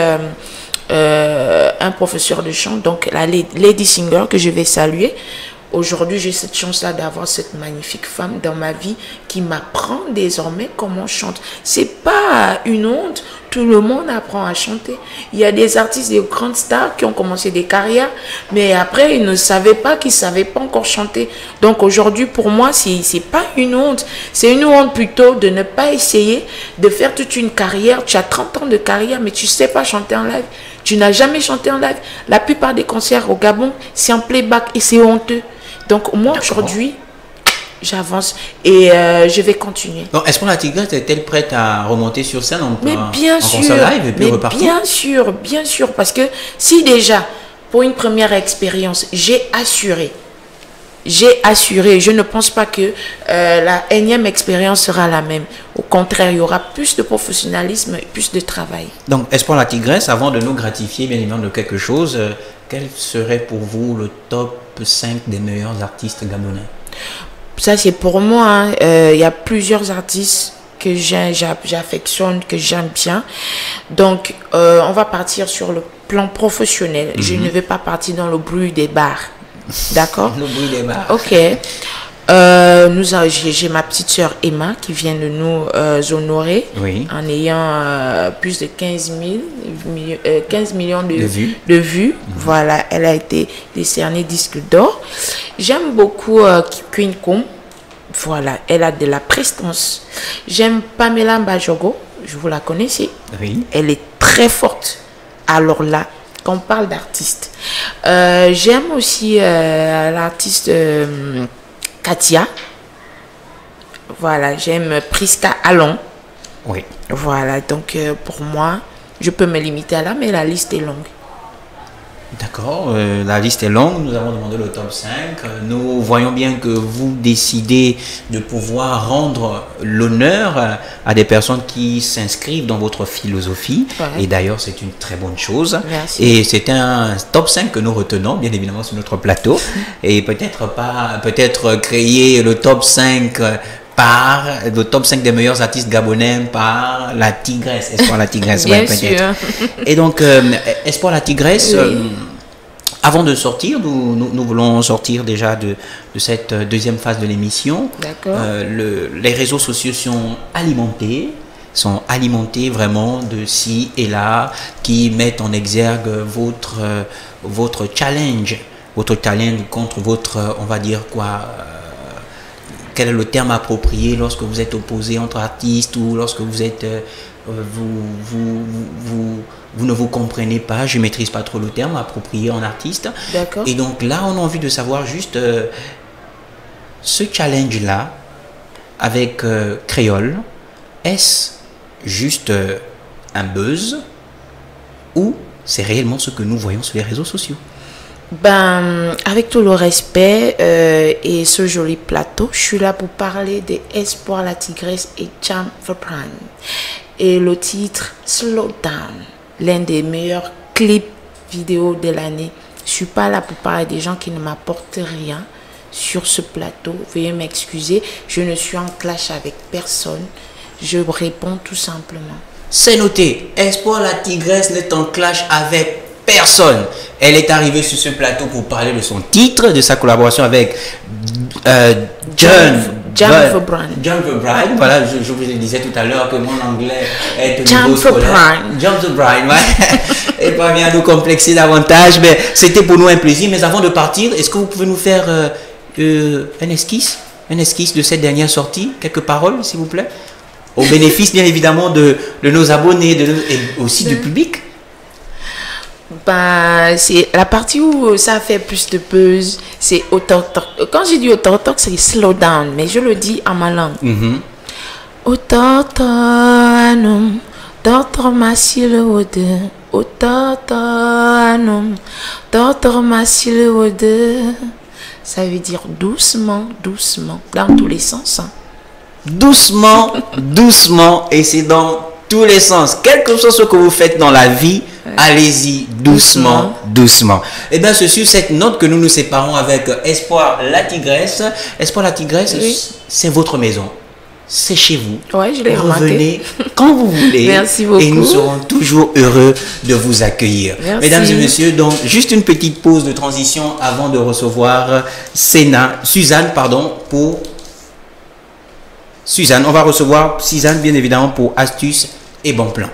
un professeur de chant, donc la Lady Singer, que je vais saluer. Aujourd'hui, j'ai cette chance-là d'avoir cette magnifique femme dans ma vie qui m'apprend désormais comment on chante. C'est pas une honte, tout le monde apprend à chanter. Il y a des artistes, des grandes stars qui ont commencé des carrières, mais après, ils ne savaient pas qu'ils ne savaient pas encore chanter. Donc aujourd'hui, pour moi, c'est pas une honte. C'est une honte plutôt de ne pas essayer de faire toute une carrière. Tu as 30 ans de carrière, mais tu ne sais pas chanter en live. Tu n'as jamais chanté en live. La plupart des concerts au Gabon, c'est en playback et c'est honteux. Donc moi aujourd'hui, j'avance et je vais continuer. Donc Espoir la Tigresse est-elle prête à remonter sur scène en concert live et puis repartir? Bien sûr, parce que si déjà pour une première expérience, j'ai assuré, je ne pense pas que la énième expérience sera la même. Au contraire, il y aura plus de professionnalisme et plus de travail. Donc Espoir la Tigresse, avant de nous gratifier bien évidemment de quelque chose, quel serait pour vous le top 5 des meilleurs artistes gabonais? Ça, c'est pour moi. Il y a plusieurs artistes que j'affectionne, que j'aime bien. Donc, on va partir sur le plan professionnel. Je ne vais pas partir dans le bruit des bars. D'accord? Le bruit des bars. Ok. J'ai ma petite sœur Emma qui vient de nous honorer en ayant plus de 15 millions de vues. Voilà, elle a été décernée disque d'or. J'aime beaucoup Queen Koum. Voilà, elle a de la prestance. J'aime Pamela Mbajogo. vous la connaissez. Oui. Elle est très forte. Alors là, quand on parle d'artiste, j'aime aussi l'artiste Katia. Voilà, j'aime Priska Allon. Oui. Voilà, donc pour moi, je peux me limiter à là, mais la liste est longue. D'accord, la liste est longue, nous avons demandé le top 5. Nous voyons bien que vous décidez de pouvoir rendre l'honneur à des personnes qui s'inscrivent dans votre philosophie. Ouais. Et d'ailleurs, c'est une très bonne chose. Merci. Et c'est un top 5 que nous retenons, bien évidemment, sur notre plateau. Et peut-être créer le top 5 par le top 5 des meilleurs artistes gabonais par la Tigresse, Espoir la Tigresse. Bien ouais, peut-être. Et donc, Espoir la Tigresse, avant de sortir, nous voulons sortir déjà de cette deuxième phase de l'émission. D'accord. Les réseaux sociaux sont alimentés vraiment de ci et là, qui mettent en exergue votre challenge contre votre, on va dire quoi, quel est le terme approprié lorsque vous êtes opposé entre artistes ou lorsque vous êtes vous ne vous comprenez pas, je ne maîtrise pas trop le terme approprié en artiste. D'accord. Et donc là, on a envie de savoir juste ce challenge-là avec Créole, est-ce juste un buzz ou c'est réellement ce que nous voyons sur les réseaux sociaux? Ben, avec tout le respect et ce joli plateau, je suis là pour parler des Espoir la Tigresse et Jam the Prime. Et le titre Slow Down, l'un des meilleurs clips vidéo de l'année. Je suis pas là pour parler des gens qui ne m'apportent rien sur ce plateau. Veuillez m'excuser, je ne suis en clash avec personne. Je réponds tout simplement. C'est noté. Espoir la Tigresse n'est en clash avec personne. Elle est arrivée sur ce plateau pour parler de son titre, de sa collaboration avec John the Bride. Voilà, je vous disais tout à l'heure que mon anglais est au niveau scolaire. John the Bride, ouais. Et pas bien nous complexer davantage, mais c'était pour nous un plaisir. Mais avant de partir, est-ce que vous pouvez nous faire un esquisse de cette dernière sortie, quelques paroles, s'il vous plaît, au bénéfice bien évidemment de nos abonnés et aussi du public. Ben, c'est la partie où ça fait plus de buzz, c'est autochtone. Quand j'ai dit autochtone, c'est slow down, mais je le dis en ma langue. Autochtone, d'autres massile ode, autochtone, d'autres massile ode. Ça veut dire doucement, doucement, dans tous les sens. Hein. Doucement, doucement, et c'est dans tous les sens. Quel que soit ce que vous faites dans la vie, allez-y doucement, doucement. Et bien, c'est sur cette note que nous nous séparons avec Espoir la Tigresse. Espoir la Tigresse, oui. C'est votre maison. C'est chez vous. Ouais, je l'ai remarqué. Revenez quand vous voulez. Merci beaucoup. Et nous serons toujours heureux de vous accueillir. Merci. Mesdames et messieurs, donc juste une petite pause de transition avant de recevoir Suzanne, pour Suzanne. On va recevoir Suzanne, bien évidemment, pour astuces et bons plans.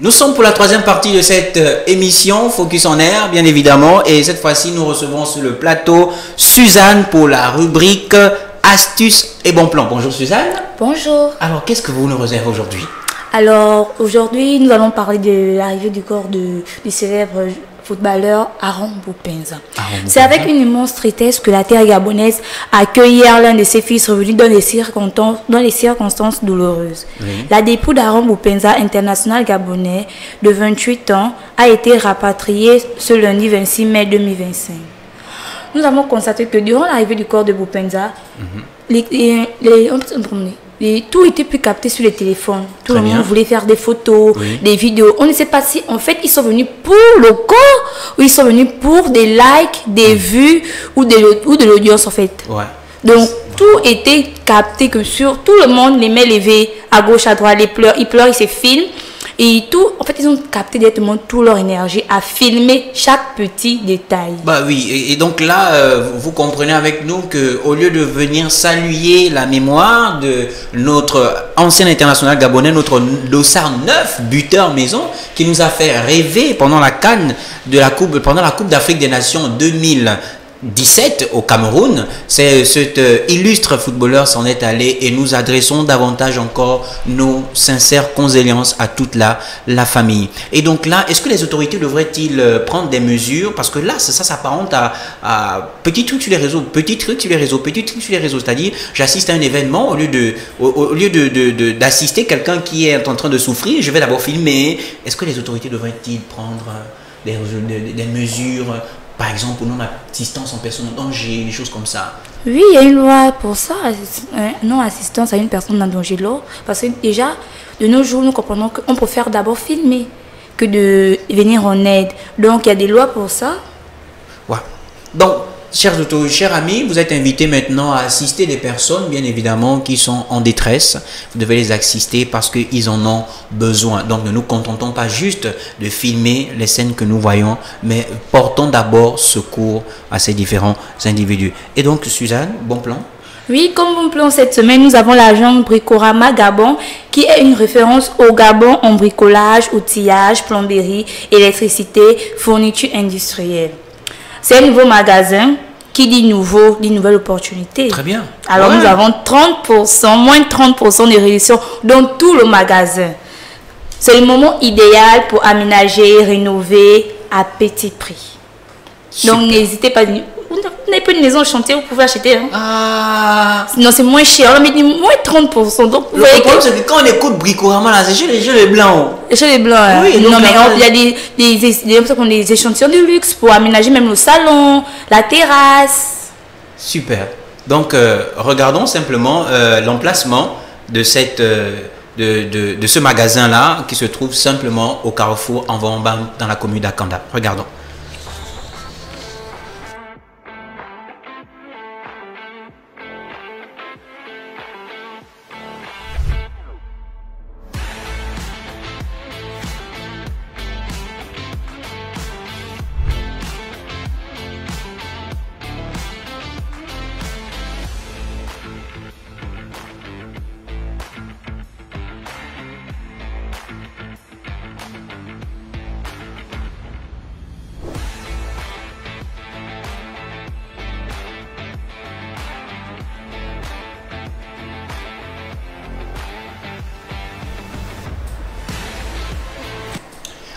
Nous sommes pour la troisième partie de cette émission Focus en Air, bien évidemment, et cette fois-ci nous recevons sur le plateau Suzanne pour la rubrique Astuces et bons plans. Bonjour Suzanne. Bonjour. Alors qu'est-ce que vous nous réservez aujourd'hui? Alors aujourd'hui nous allons parler de l'arrivée du corps du célèbre footballeur Aaron Boupinza. C'est avec une immense tristesse que la terre gabonaise accueille hier l'un de ses fils revenus dans les circonstances douloureuses. Oui. La dépouille d'Aaron Boupinza, international gabonais de 28 ans, a été rapatriée ce lundi 26 mai 2025. Nous avons constaté que durant l'arrivée du corps de Boupinza, tout était plus capté sur les téléphones. Tout le monde voulait faire des photos, des vidéos. On ne sait pas si, en fait, ils sont venus pour le corps ou ils sont venus pour des likes, des vues ou de l'audience, en fait. Ouais. Donc, tout était capté que sur tout le monde, les mains levées à gauche, à droite, ils pleurent, ils se filment. Et tout, en fait, ils ont capté directement toute leur énergie à filmer chaque petit détail. Bah oui, et donc là, vous comprenez avec nous qu'au lieu de venir saluer la mémoire de notre ancien international gabonais, notre dossard 9, buteur maison, qui nous a fait rêver pendant la CAN de la Coupe, pendant la Coupe d'Afrique des Nations 2017 au Cameroun, cet illustre footballeur s'en est allé et nous adressons davantage encore nos sincères condoléances à toute la famille. Et donc là, est-ce que les autorités devraient-ils prendre des mesures? Parce que là, ça s'apparente à petit truc sur les réseaux, petit truc sur les réseaux, petit truc sur les réseaux. C'est-à-dire, j'assiste à un événement, au lieu d'assister quelqu'un qui est en train de souffrir, je vais d'abord filmer. Est-ce que les autorités devraient-ils prendre des mesures, par exemple, pour non-assistance en personne en danger, des choses comme ça? Oui, il y a une loi pour ça, non-assistance à une personne en danger. Parce que déjà, de nos jours, nous comprenons qu'on préfère d'abord filmer que de venir en aide. Donc, il y a des lois pour ça. Ouais. Donc, chers amis, vous êtes invités maintenant à assister des personnes, bien évidemment, qui sont en détresse. Vous devez les assister parce qu'ils en ont besoin. Donc, ne nous contentons pas juste de filmer les scènes que nous voyons, mais portons d'abord secours à ces différents individus. Et donc, Suzanne, bon plan? Oui, comme bon plan cette semaine, nous avons l'agence Bricorama Gabon, qui est une référence au Gabon en bricolage, outillage, plomberie, électricité, fourniture industrielle. C'est un nouveau magasin qui dit nouveau, dit nouvelle opportunité. Très bien. Alors nous avons 30%, moins de 30% de réduction dans tout le magasin. C'est le moment idéal pour aménager, rénover à petit prix. Super. Donc n'hésitez pas. Vous n'avez pas une maison au chantier, vous pouvez acheter. Hein? Ah. Non, c'est moins cher. Mais moins de 30%. Donc, le problème, c'est que quand on écoute Bricorama, là, c'est chez les blancs. Chez les blancs. Oui, non, mais il y a des échantillons de luxe pour aménager même le salon, la terrasse. Super. Donc, regardons simplement l'emplacement de ce magasin-là qui se trouve simplement au carrefour en Vambam dans la commune d'Akanda. Regardons.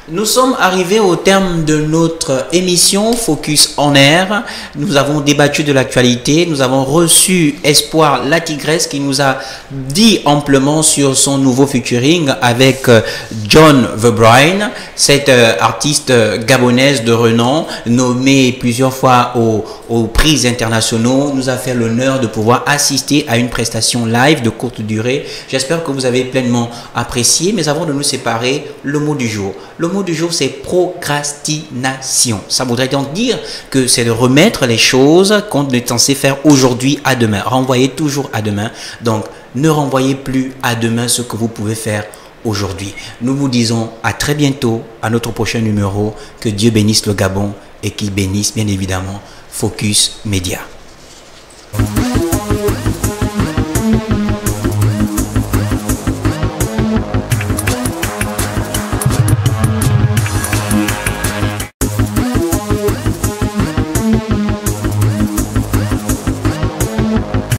Nous sommes arrivés au terme de notre émission Focus en Air. Nous avons débattu de l'actualité. Nous avons reçu Espoir la Tigresse qui nous a dit amplement sur son nouveau featuring avec John The Brian, cette artiste gabonaise de renom, nommée plusieurs fois aux prix internationaux. Nous a fait l'honneur de pouvoir assister à une prestation live de courte durée. J'espère que vous avez pleinement apprécié. Mais avant de nous séparer, le mot du jour. Le mot du jour, c'est procrastination. Ça voudrait donc dire que c'est de remettre les choses qu'on est censé faire aujourd'hui à demain. Renvoyer toujours à demain. Donc, ne renvoyez plus à demain ce que vous pouvez faire aujourd'hui. Nous vous disons à très bientôt à notre prochain numéro. Que Dieu bénisse le Gabon et qu'il bénisse bien évidemment Focus Média.